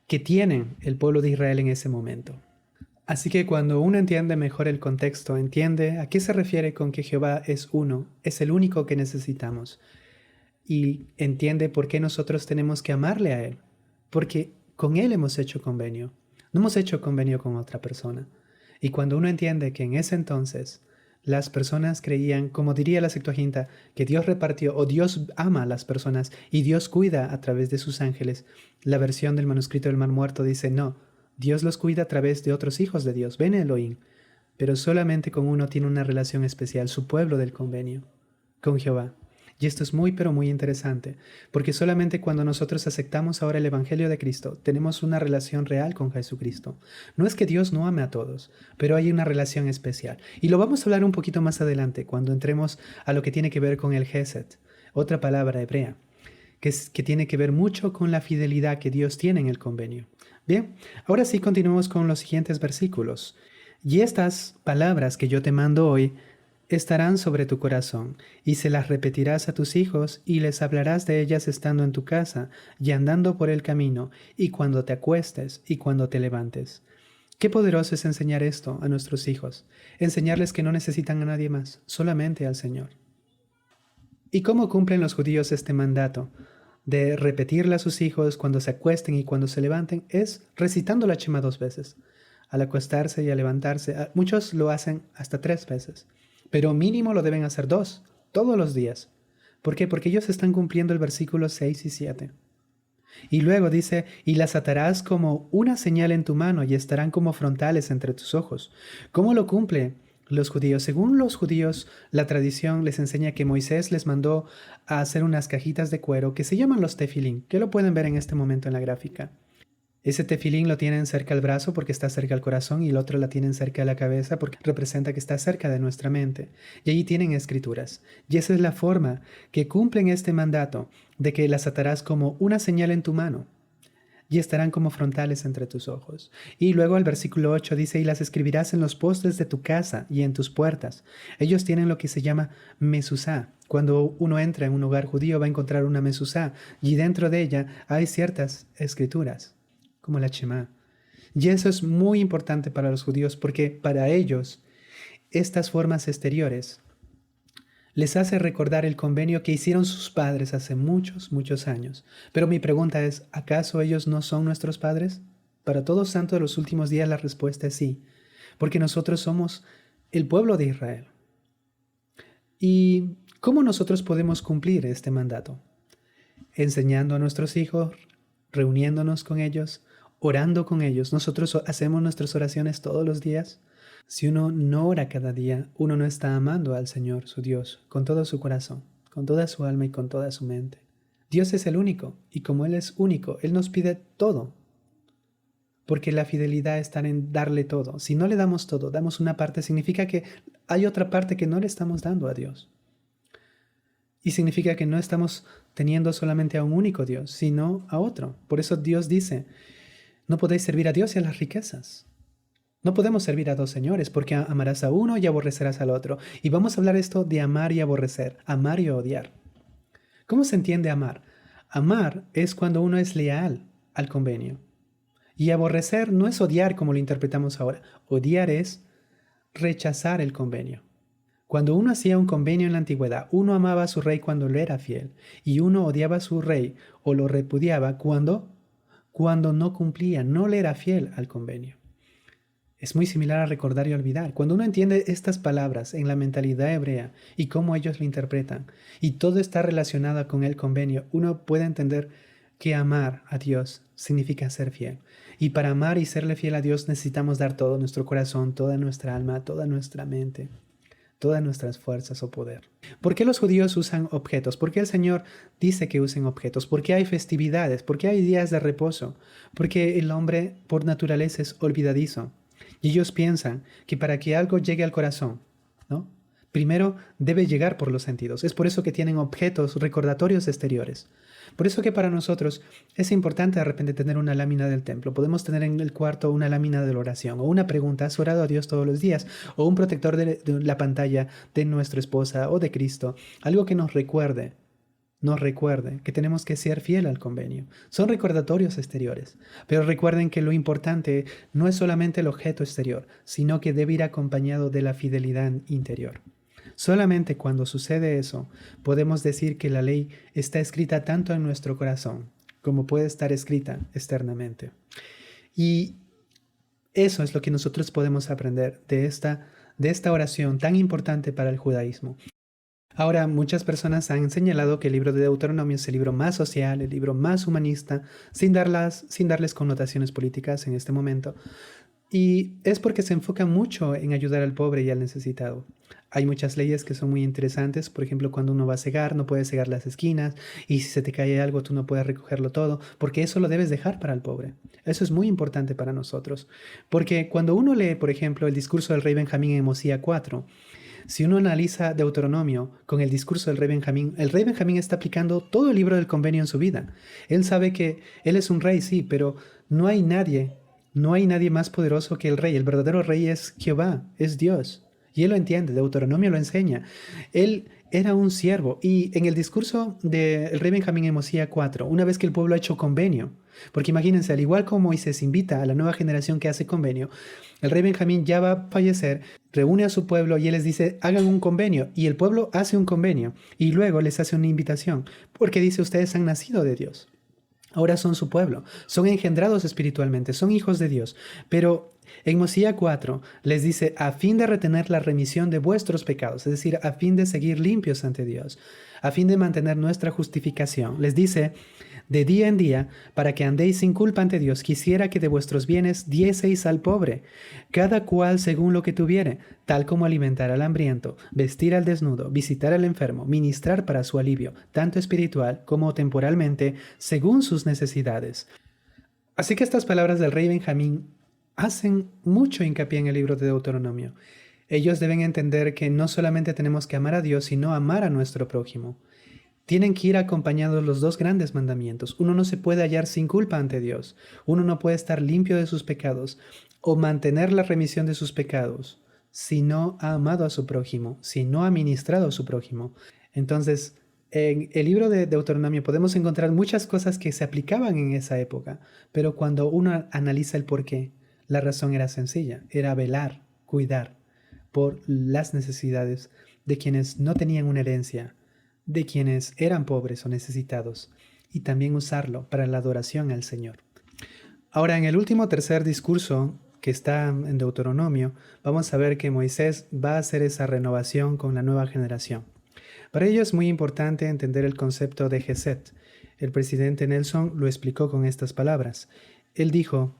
que tienen el pueblo de Israel en ese momento. Así que cuando uno entiende mejor el contexto, entiende a qué se refiere con que Jehová es uno, es el único que necesitamos, y entiende por qué nosotros tenemos que amarle a Él, porque con Él hemos hecho convenio, no hemos hecho convenio con otra persona. Y cuando uno entiende que en ese entonces las personas creían, como diría la Septuaginta, que Dios repartió o Dios ama a las personas y Dios cuida a través de sus ángeles, la versión del manuscrito del Mar Muerto dice no. Dios los cuida a través de otros hijos de Dios, Bene Elohim, pero solamente con uno tiene una relación especial, su pueblo del convenio, con Jehová. Y esto es muy, pero muy interesante, porque solamente cuando nosotros aceptamos ahora el Evangelio de Cristo, tenemos una relación real con Jesucristo. No es que Dios no ame a todos, pero hay una relación especial. Y lo vamos a hablar un poquito más adelante, cuando entremos a lo que tiene que ver con el Gesed, otra palabra hebrea, que tiene que ver mucho con la fidelidad que Dios tiene en el convenio. Bien, ahora sí continuemos con los siguientes versículos. Y estas palabras que yo te mando hoy estarán sobre tu corazón, y se las repetirás a tus hijos, y les hablarás de ellas estando en tu casa, y andando por el camino, y cuando te acuestes, y cuando te levantes. Qué poderoso es enseñar esto a nuestros hijos, enseñarles que no necesitan a nadie más, solamente al Señor. ¿Y cómo cumplen los judíos este mandato de repetirle a sus hijos cuando se acuesten y cuando se levanten? Es recitando la Shema 2 veces, al acostarse y al levantarse. Muchos lo hacen hasta 3 veces, pero mínimo lo deben hacer 2, todos los días. ¿Por qué? Porque ellos están cumpliendo el versículo 6 y 7. Y luego dice, y las atarás como una señal en tu mano y estarán como frontales entre tus ojos. ¿Cómo lo cumple los judíos? Según los judíos, la tradición les enseña que Moisés les mandó a hacer unas cajitas de cuero que se llaman los tefilín, que lo pueden ver en este momento en la gráfica. Ese tefilín lo tienen cerca al brazo porque está cerca al corazón y el otro la tienen cerca a la cabeza porque representa que está cerca de nuestra mente. Y allí tienen escrituras. Y esa es la forma que cumplen este mandato de que las atarás como una señal en tu mano y estarán como frontales entre tus ojos. Y luego el versículo 8 dice, y las escribirás en los postes de tu casa y en tus puertas. Ellos tienen lo que se llama mesuzá. Cuando uno entra en un hogar judío va a encontrar una mesuzá y dentro de ella hay ciertas escrituras, como la Shema. Y eso es muy importante para los judíos porque para ellos estas formas exteriores les hace recordar el convenio que hicieron sus padres hace muchos, muchos años. Pero mi pregunta es, ¿acaso ellos no son nuestros padres? Para todos santos de los últimos días la respuesta es sí, porque nosotros somos el pueblo de Israel. ¿Y cómo nosotros podemos cumplir este mandato? Enseñando a nuestros hijos, reuniéndonos con ellos, orando con ellos. Nosotros hacemos nuestras oraciones todos los días. Si uno no ora cada día, uno no está amando al Señor, su Dios, con todo su corazón, con toda su alma y con toda su mente. Dios es el único, y como Él es único, Él nos pide todo. Porque la fidelidad está en darle todo. Si no le damos todo, damos una parte, significa que hay otra parte que no le estamos dando a Dios. Y significa que no estamos teniendo solamente a un único Dios, sino a otro. Por eso Dios dice, no podéis servir a Dios y a las riquezas. No podemos servir a dos señores porque amarás a uno y aborrecerás al otro. Y vamos a hablar esto de amar y aborrecer, amar y odiar. ¿Cómo se entiende amar? Amar es cuando uno es leal al convenio. Y aborrecer no es odiar como lo interpretamos ahora. Odiar es rechazar el convenio. Cuando uno hacía un convenio en la antigüedad, uno amaba a su rey cuando le era fiel. Y uno odiaba a su rey o lo repudiaba cuando no cumplía, no le era fiel al convenio. Es muy similar a recordar y olvidar. Cuando uno entiende estas palabras en la mentalidad hebrea y cómo ellos lo interpretan, y todo está relacionado con el convenio, uno puede entender que amar a Dios significa ser fiel. Y para amar y serle fiel a Dios necesitamos dar todo nuestro corazón, toda nuestra alma, toda nuestra mente, todas nuestras fuerzas o poder. ¿Por qué los judíos usan objetos? ¿Por qué el Señor dice que usen objetos? ¿Por qué hay festividades? ¿Por qué hay días de reposo? Porque el hombre por naturaleza es olvidadizo. Y ellos piensan que para que algo llegue al corazón, ¿no? Primero debe llegar por los sentidos. Es por eso que tienen objetos recordatorios exteriores. Por eso que para nosotros es importante de repente tener una lámina del templo. Podemos tener en el cuarto una lámina de la oración o una pregunta, ¿has orado a Dios todos los días? O un protector de la pantalla de nuestra esposa o de Cristo. Algo que nos recuerde que tenemos que ser fiel al convenio. Son recordatorios exteriores, pero recuerden que lo importante no es solamente el objeto exterior, sino que debe ir acompañado de la fidelidad interior. Solamente cuando sucede eso, podemos decir que la ley está escrita tanto en nuestro corazón como puede estar escrita externamente. Y eso es lo que nosotros podemos aprender de esta oración tan importante para el judaísmo. Ahora, muchas personas han señalado que el libro de Deuteronomio es el libro más social, el libro más humanista, sin darles connotaciones políticas en este momento. Y es porque se enfoca mucho en ayudar al pobre y al necesitado. Hay muchas leyes que son muy interesantes. Por ejemplo, cuando uno va a cegar, no puedes cegar las esquinas. Y si se te cae algo, tú no puedes recogerlo todo, porque eso lo debes dejar para el pobre. Eso es muy importante para nosotros. Porque cuando uno lee, por ejemplo, el discurso del rey Benjamín en Mosía 4, si uno analiza Deuteronomio con el discurso del rey Benjamín, el rey Benjamín está aplicando todo el libro del convenio en su vida. Él sabe que él es un rey, sí, pero no hay nadie más poderoso que el rey. El verdadero rey es Jehová, es Dios. Y él lo entiende, Deuteronomio lo enseña. Él era un siervo. Y en el discurso del rey Benjamín en Mosía 4, una vez que el pueblo ha hecho convenio, porque imagínense, al igual como Moisés invita a la nueva generación que hace convenio, el rey Benjamín ya va a fallecer, reúne a su pueblo y él les dice, hagan un convenio. Y el pueblo hace un convenio y luego les hace una invitación, porque dice, ustedes han nacido de Dios. Ahora son su pueblo, son engendrados espiritualmente, son hijos de Dios. Pero en Mosía 4 les dice, a fin de retener la remisión de vuestros pecados, es decir, a fin de seguir limpios ante Dios, a fin de mantener nuestra justificación. Les dice, de día en día, para que andéis sin culpa ante Dios, quisiera que de vuestros bienes dieseis al pobre, cada cual según lo que tuviere, tal como alimentar al hambriento, vestir al desnudo, visitar al enfermo, ministrar para su alivio, tanto espiritual como temporalmente, según sus necesidades. Así que estas palabras del rey Benjamín hacen mucho hincapié en el libro de Deuteronomio. Ellos deben entender que no solamente tenemos que amar a Dios, sino amar a nuestro prójimo. Tienen que ir acompañados los dos grandes mandamientos. Uno no se puede hallar sin culpa ante Dios. Uno no puede estar limpio de sus pecados o mantener la remisión de sus pecados si no ha amado a su prójimo, si no ha ministrado a su prójimo. Entonces, en el libro de Deuteronomio podemos encontrar muchas cosas que se aplicaban en esa época, pero cuando uno analiza el porqué, la razón era sencilla, era velar, cuidar por las necesidades de quienes no tenían una herencia, de quienes eran pobres o necesitados, y también usarlo para la adoración al Señor. Ahora, en el último tercer discurso que está en Deuteronomio, vamos a ver que Moisés va a hacer esa renovación con la nueva generación. Para ello es muy importante entender el concepto de Gesed. El presidente Nelson lo explicó con estas palabras. Él dijo: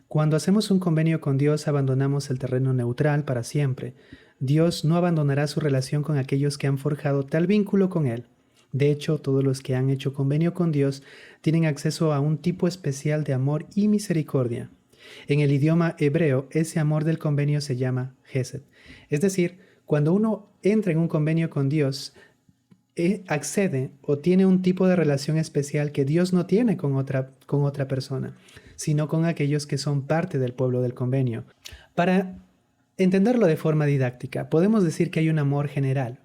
cuando hacemos un convenio con Dios, abandonamos el terreno neutral para siempre. Dios no abandonará su relación con aquellos que han forjado tal vínculo con Él. De hecho, todos los que han hecho convenio con Dios tienen acceso a un tipo especial de amor y misericordia. En el idioma hebreo, ese amor del convenio se llama Gesed. Es decir, cuando uno entra en un convenio con Dios, accede o tiene un tipo de relación especial que Dios no tiene con otra persona, sino con aquellos que son parte del pueblo del convenio. Para entenderlo de forma didáctica, podemos decir que hay un amor general,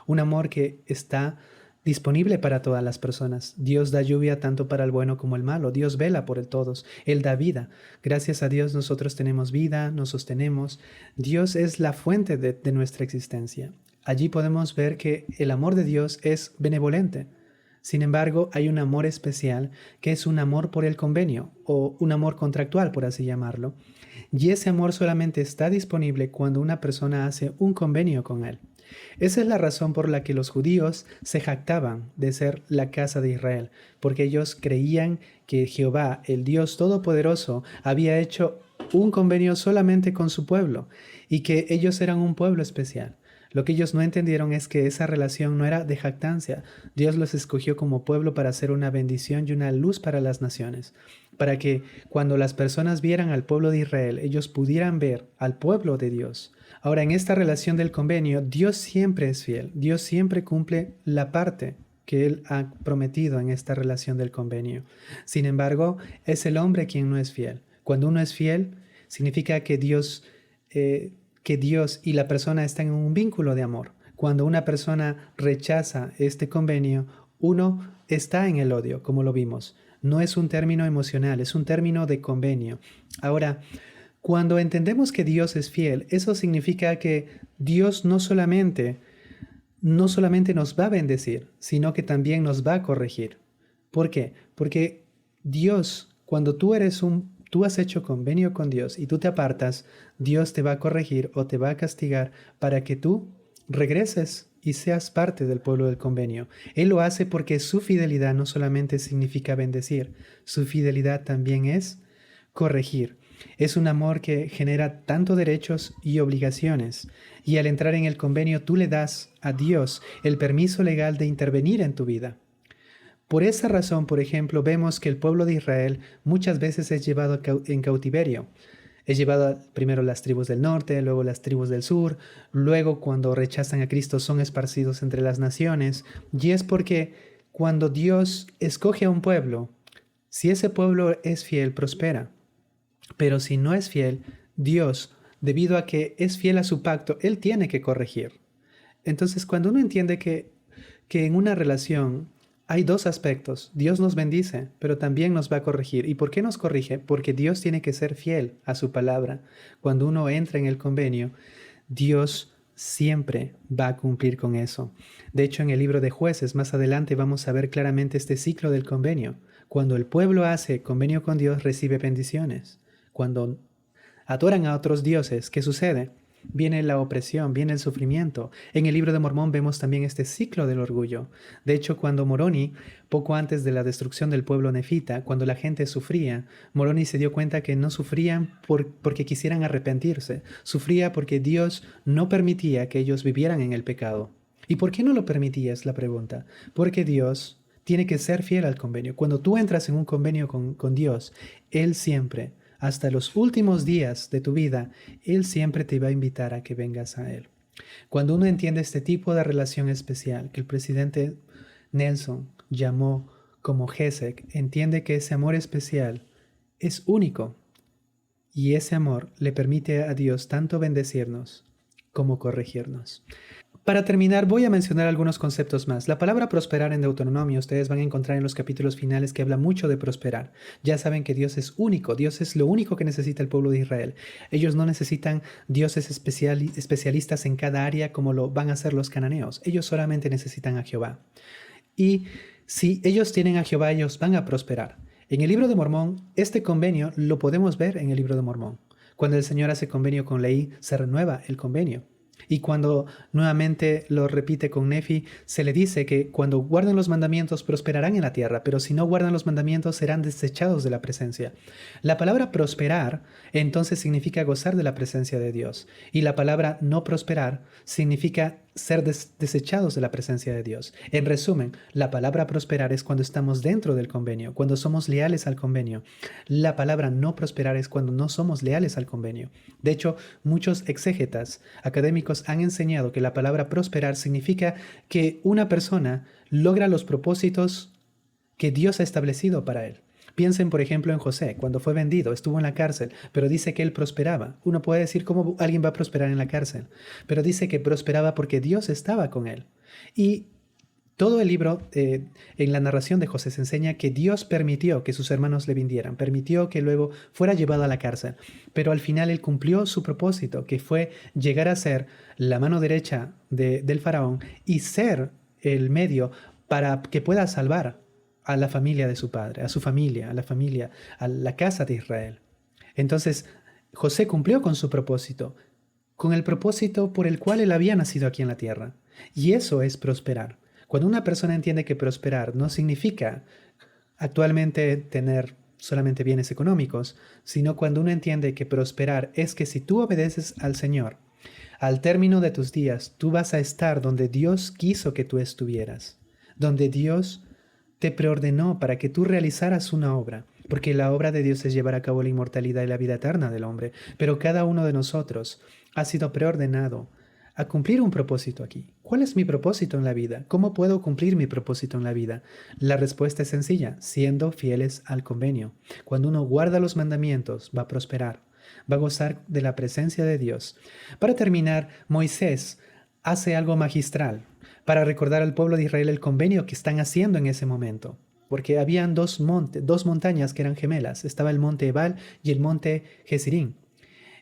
un amor que está disponible para todas las personas. Dios da lluvia tanto para el bueno como el malo. Dios vela por todos. Él da vida. Gracias a Dios nosotros tenemos vida, nos sostenemos. Dios es la fuente de nuestra existencia. Allí podemos ver que el amor de Dios es benevolente. Sin embargo, hay un amor especial que es un amor por el convenio o un amor contractual, por así llamarlo. Y ese amor solamente está disponible cuando una persona hace un convenio con Él. Esa es la razón por la que los judíos se jactaban de ser la casa de Israel, porque ellos creían que Jehová, el Dios Todopoderoso, había hecho un convenio solamente con su pueblo y que ellos eran un pueblo especial. Lo que ellos no entendieron es que esa relación no era de jactancia. Dios los escogió como pueblo para ser una bendición y una luz para las naciones, para que cuando las personas vieran al pueblo de Israel, ellos pudieran ver al pueblo de Dios. Ahora, en esta relación del convenio, Dios siempre es fiel. Dios siempre cumple la parte que Él ha prometido en esta relación del convenio. Sin embargo, es el hombre quien no es fiel. Cuando uno es fiel, significa que Dios y la persona están en un vínculo de amor. Cuando una persona rechaza este convenio, uno está en el odio, como lo vimos. No es un término emocional, es un término de convenio. Ahora, cuando entendemos que Dios es fiel, eso significa que Dios no solamente nos va a bendecir, sino que también nos va a corregir. ¿Por qué? Porque Dios, cuando tú has hecho convenio con Dios y tú te apartas, Dios te va a corregir o te va a castigar para que tú regreses y seas parte del pueblo del convenio. Él lo hace porque su fidelidad no solamente significa bendecir, su fidelidad también es corregir. Es un amor que genera tanto derechos y obligaciones, y al entrar en el convenio tú le das a Dios el permiso legal de intervenir en tu vida. Por esa razón, por ejemplo, vemos que el pueblo de Israel muchas veces es llevado en cautiverio. Es llevado primero las tribus del norte, luego las tribus del sur, luego cuando rechazan a Cristo son esparcidos entre las naciones. Y es porque cuando Dios escoge a un pueblo, si ese pueblo es fiel, prospera. Pero si no es fiel, Dios, debido a que es fiel a su pacto, Él tiene que corregir. Entonces, cuando uno entiende que en una relación hay dos aspectos. Dios nos bendice, pero también nos va a corregir. ¿Y por qué nos corrige? Porque Dios tiene que ser fiel a su palabra. Cuando uno entra en el convenio, Dios siempre va a cumplir con eso. De hecho, en el libro de Jueces, más adelante vamos a ver claramente este ciclo del convenio. Cuando el pueblo hace convenio con Dios, recibe bendiciones. Cuando adoran a otros dioses, ¿qué sucede? Viene la opresión, viene el sufrimiento. En el libro de Mormón vemos también este ciclo del orgullo. De hecho, cuando Moroni, poco antes de la destrucción del pueblo nefita, cuando la gente sufría, Moroni se dio cuenta que no sufrían porque quisieran arrepentirse. Sufría porque Dios no permitía que ellos vivieran en el pecado. ¿Y por qué no lo permitía? Es la pregunta. Porque Dios tiene que ser fiel al convenio. Cuando tú entras en un convenio con Dios, Él siempre, hasta los últimos días de tu vida, Él siempre te va a invitar a que vengas a Él. Cuando uno entiende este tipo de relación especial que el presidente Nelson llamó como Gesek, entiende que ese amor especial es único y ese amor le permite a Dios tanto bendecirnos como corregirnos. Para terminar, voy a mencionar algunos conceptos más. La palabra prosperar en Deuteronomio, ustedes van a encontrar en los capítulos finales que habla mucho de prosperar. Ya saben que Dios es único, Dios es lo único que necesita el pueblo de Israel. Ellos no necesitan dioses especialistas en cada área como lo van a hacer los cananeos. Ellos solamente necesitan a Jehová. Y si ellos tienen a Jehová, ellos van a prosperar. En el libro de Mormón, este convenio lo podemos ver en el libro de Mormón. Cuando el Señor hace convenio con Leí, se renueva el convenio. Y cuando nuevamente lo repite con Nefi, se le dice que cuando guarden los mandamientos prosperarán en la tierra, pero si no guardan los mandamientos serán desechados de la presencia. La palabra prosperar entonces significa gozar de la presencia de Dios. Y la palabra no prosperar significa ser desechados de la presencia de Dios. En resumen, la palabra prosperar es cuando estamos dentro del convenio, cuando somos leales al convenio. La palabra no prosperar es cuando no somos leales al convenio. De hecho, muchos exégetas académicos han enseñado que la palabra prosperar significa que una persona logra los propósitos que Dios ha establecido para él. Piensen, por ejemplo, en José. Cuando fue vendido, estuvo en la cárcel, pero dice que él prosperaba. Uno puede decir cómo alguien va a prosperar en la cárcel, pero dice que prosperaba porque Dios estaba con él. Y todo el libro, en la narración de José, se enseña que Dios permitió que sus hermanos le vendieran, permitió que luego fuera llevado a la cárcel, pero al final él cumplió su propósito, que fue llegar a ser la mano derecha del faraón y ser el medio para que pueda salvar a la familia de su padre, a su familia, a la casa de Israel. Entonces, José cumplió con su propósito, con el propósito por el cual él había nacido aquí en la tierra. Y eso es prosperar. Cuando una persona entiende que prosperar no significa actualmente tener solamente bienes económicos, sino cuando uno entiende que prosperar es que si tú obedeces al Señor, al término de tus días, tú vas a estar donde Dios quiso que tú estuvieras, donde Dios te preordenó para que tú realizaras una obra, porque la obra de Dios es llevar a cabo la inmortalidad y la vida eterna del hombre, pero cada uno de nosotros ha sido preordenado a cumplir un propósito aquí. ¿Cuál es mi propósito en la vida? ¿Cómo puedo cumplir mi propósito en la vida? La respuesta es sencilla, siendo fieles al convenio. Cuando uno guarda los mandamientos, va a prosperar, va a gozar de la presencia de Dios. Para terminar, Moisés hace algo magistral para recordar al pueblo de Israel el convenio que están haciendo en ese momento. Porque habían dos montañas que eran gemelas. Estaba el monte Ebal y el monte Gezirín.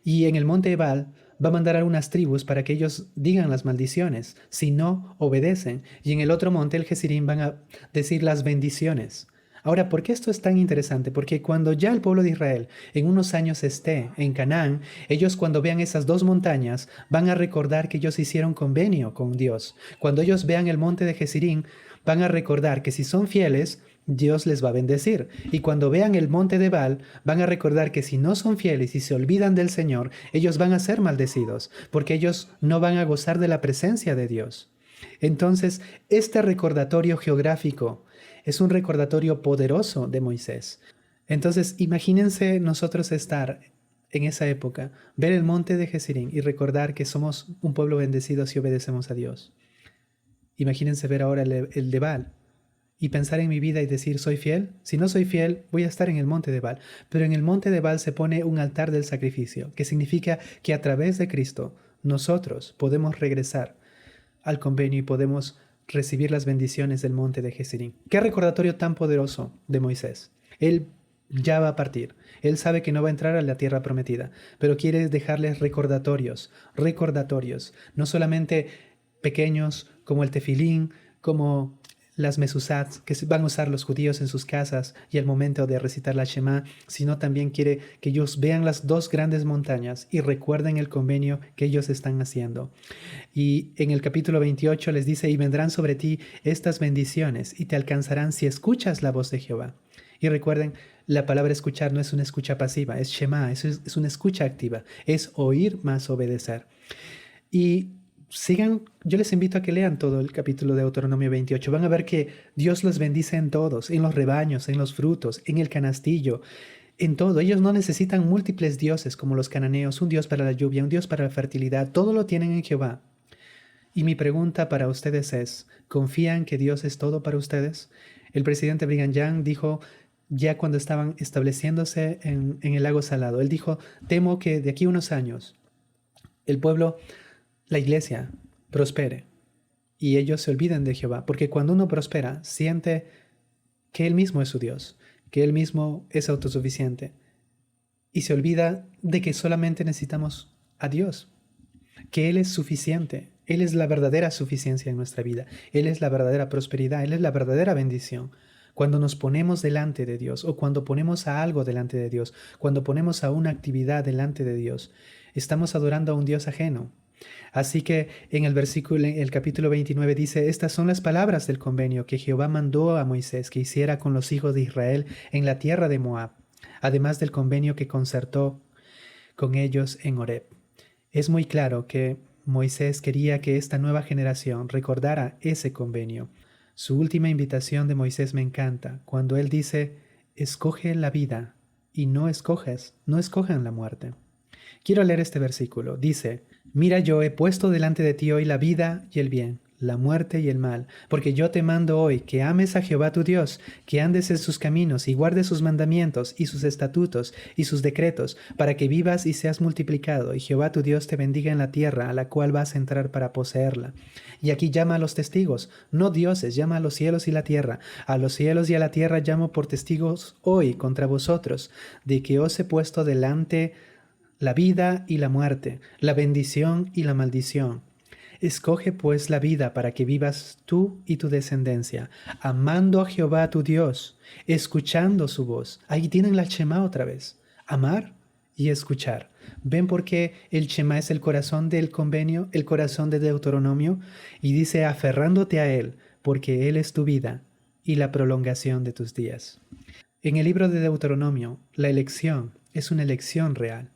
Y en el monte Ebal va a mandar a unas tribus para que ellos digan las maldiciones, si no obedecen. Y en el otro monte, el Gezirín, van a decir las bendiciones. Ahora, ¿por qué esto es tan interesante? Porque cuando ya el pueblo de Israel en unos años esté en Canaán, ellos cuando vean esas dos montañas van a recordar que ellos hicieron convenio con Dios. Cuando ellos vean el monte de Gezirín, van a recordar que si son fieles, Dios les va a bendecir. Y cuando vean el monte de Baal, van a recordar que si no son fieles y se olvidan del Señor, ellos van a ser maldecidos, porque ellos no van a gozar de la presencia de Dios. Entonces, este recordatorio geográfico es un recordatorio poderoso de Moisés. Entonces, imagínense nosotros estar en esa época, ver el monte de Gezirín y recordar que somos un pueblo bendecido si obedecemos a Dios. Imagínense ver ahora el de Baal y pensar en mi vida y decir, ¿soy fiel? Si no soy fiel, voy a estar en el monte de Baal. Pero en el monte de Baal se pone un altar del sacrificio, que significa que a través de Cristo nosotros podemos regresar al convenio y podemos recibir las bendiciones del monte de Gezirín. Qué recordatorio tan poderoso de Moisés. Él ya va a partir. Él sabe que no va a entrar a la tierra prometida, pero quiere dejarles recordatorios, no solamente pequeños como el tefilín, como las mesuzat que van a usar los judíos en sus casas y al momento de recitar la Shema, sino también quiere que ellos vean las dos grandes montañas y recuerden el convenio que ellos están haciendo. Y en el capítulo 28 les dice, y vendrán sobre ti estas bendiciones y te alcanzarán si escuchas la voz de Jehová. Y recuerden, la palabra escuchar no es una escucha pasiva, es Shema, es una escucha activa, es oír más obedecer. Y yo les invito a que lean todo el capítulo de Deuteronomio 28. Van a ver que Dios los bendice en todos, en los rebaños, en los frutos, en el canastillo, en todo. Ellos no necesitan múltiples dioses como los cananeos, un dios para la lluvia, un dios para la fertilidad. Todo lo tienen en Jehová. Y mi pregunta para ustedes es, ¿confían que Dios es todo para ustedes? El presidente Brigham Young dijo, ya cuando estaban estableciéndose en el lago Salado, él dijo, temo que de aquí a unos años el pueblo, la iglesia, prospere y ellos se olviden de Jehová, porque cuando uno prospera, siente que Él mismo es su Dios, que Él mismo es autosuficiente y se olvida de que solamente necesitamos a Dios, que Él es suficiente, Él es la verdadera suficiencia en nuestra vida, Él es la verdadera prosperidad, Él es la verdadera bendición. Cuando nos ponemos delante de Dios o cuando ponemos a algo delante de Dios, cuando ponemos a una actividad delante de Dios, estamos adorando a un Dios ajeno. Así que en el capítulo 29 dice, estas son las palabras del convenio que Jehová mandó a Moisés que hiciera con los hijos de Israel en la tierra de Moab, además del convenio que concertó con ellos en Horeb. Es muy claro que Moisés quería que esta nueva generación recordara ese convenio. Su última invitación de Moisés me encanta, cuando él dice, escoge la vida y no escojan la muerte. Quiero leer este versículo. Dice, mira, yo he puesto delante de ti hoy la vida y el bien, la muerte y el mal, porque yo te mando hoy que ames a Jehová tu Dios, que andes en sus caminos y guardes sus mandamientos y sus estatutos y sus decretos, para que vivas y seas multiplicado, y Jehová tu Dios te bendiga en la tierra a la cual vas a entrar para poseerla. Y aquí llama a los testigos, no dioses, llama a los cielos y la tierra. A los cielos y a la tierra llamo por testigos hoy contra vosotros, de que os he puesto delante la vida y la muerte, la bendición y la maldición. Escoge pues la vida para que vivas tú y tu descendencia, amando a Jehová tu Dios, escuchando su voz. Ahí tienen la Shema otra vez, amar y escuchar. ¿Ven por qué el Shema es el corazón del convenio, el corazón de Deuteronomio? Y dice, aferrándote a él, porque él es tu vida y la prolongación de tus días. En el libro de Deuteronomio, la elección es una elección real.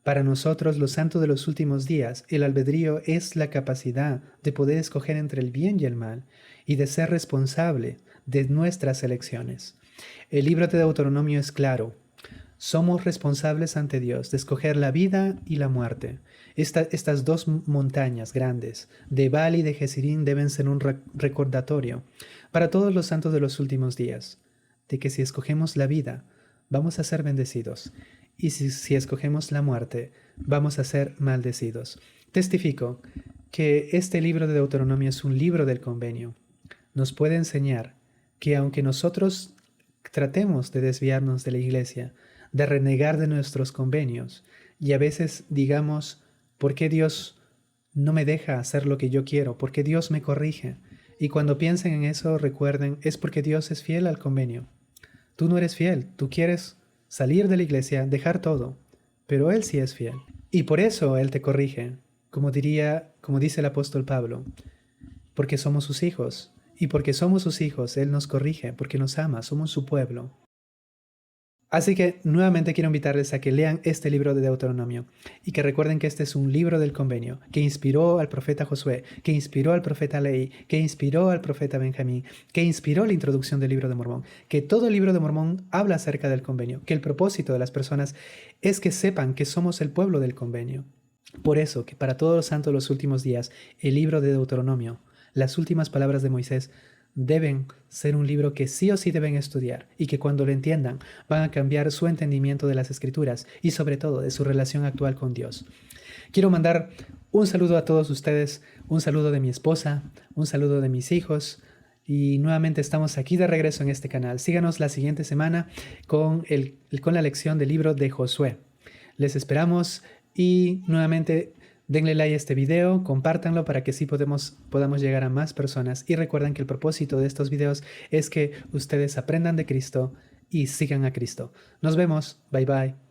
Para nosotros, los santos de los últimos días, el albedrío es la capacidad de poder escoger entre el bien y el mal y de ser responsable de nuestras elecciones. El libro de Deuteronomio es claro. Somos responsables ante Dios de escoger la vida y la muerte. Estas dos montañas grandes, de Baal y de Jezreel, deben ser un recordatorio para todos los santos de los últimos días, de que si escogemos la vida, vamos a ser bendecidos. Y si escogemos la muerte, vamos a ser maldecidos. Testifico que este libro de Deuteronomio es un libro del convenio. Nos puede enseñar que aunque nosotros tratemos de desviarnos de la iglesia, de renegar de nuestros convenios, y a veces digamos, ¿por qué Dios no me deja hacer lo que yo quiero? ¿Por qué Dios me corrige? Y cuando piensen en eso, recuerden, es porque Dios es fiel al convenio. Tú no eres fiel, tú quieres salir de la iglesia, dejar todo, pero Él sí es fiel. Y por eso Él te corrige, como dice el apóstol Pablo, porque somos sus hijos. Y porque somos sus hijos, Él nos corrige, porque nos ama, somos su pueblo. Así que nuevamente quiero invitarles a que lean este libro de Deuteronomio y que recuerden que este es un libro del convenio que inspiró al profeta Josué, que inspiró al profeta Leí, que inspiró al profeta Benjamín, que inspiró la introducción del libro de Mormón, que todo el libro de Mormón habla acerca del convenio, que el propósito de las personas es que sepan que somos el pueblo del convenio. Por eso que para todos los santos de los últimos días, el libro de Deuteronomio, las últimas palabras de Moisés, deben ser un libro que sí o sí deben estudiar y que cuando lo entiendan van a cambiar su entendimiento de las escrituras y sobre todo de su relación actual con Dios. Quiero mandar un saludo a todos ustedes, un saludo de mi esposa, un saludo de mis hijos y nuevamente estamos aquí de regreso en este canal. Síganos la siguiente semana con la lección del libro de Josué. Les esperamos y nuevamente denle like a este video, compártanlo para que así podamos llegar a más personas. Y recuerden que el propósito de estos videos es que ustedes aprendan de Cristo y sigan a Cristo. Nos vemos. Bye bye.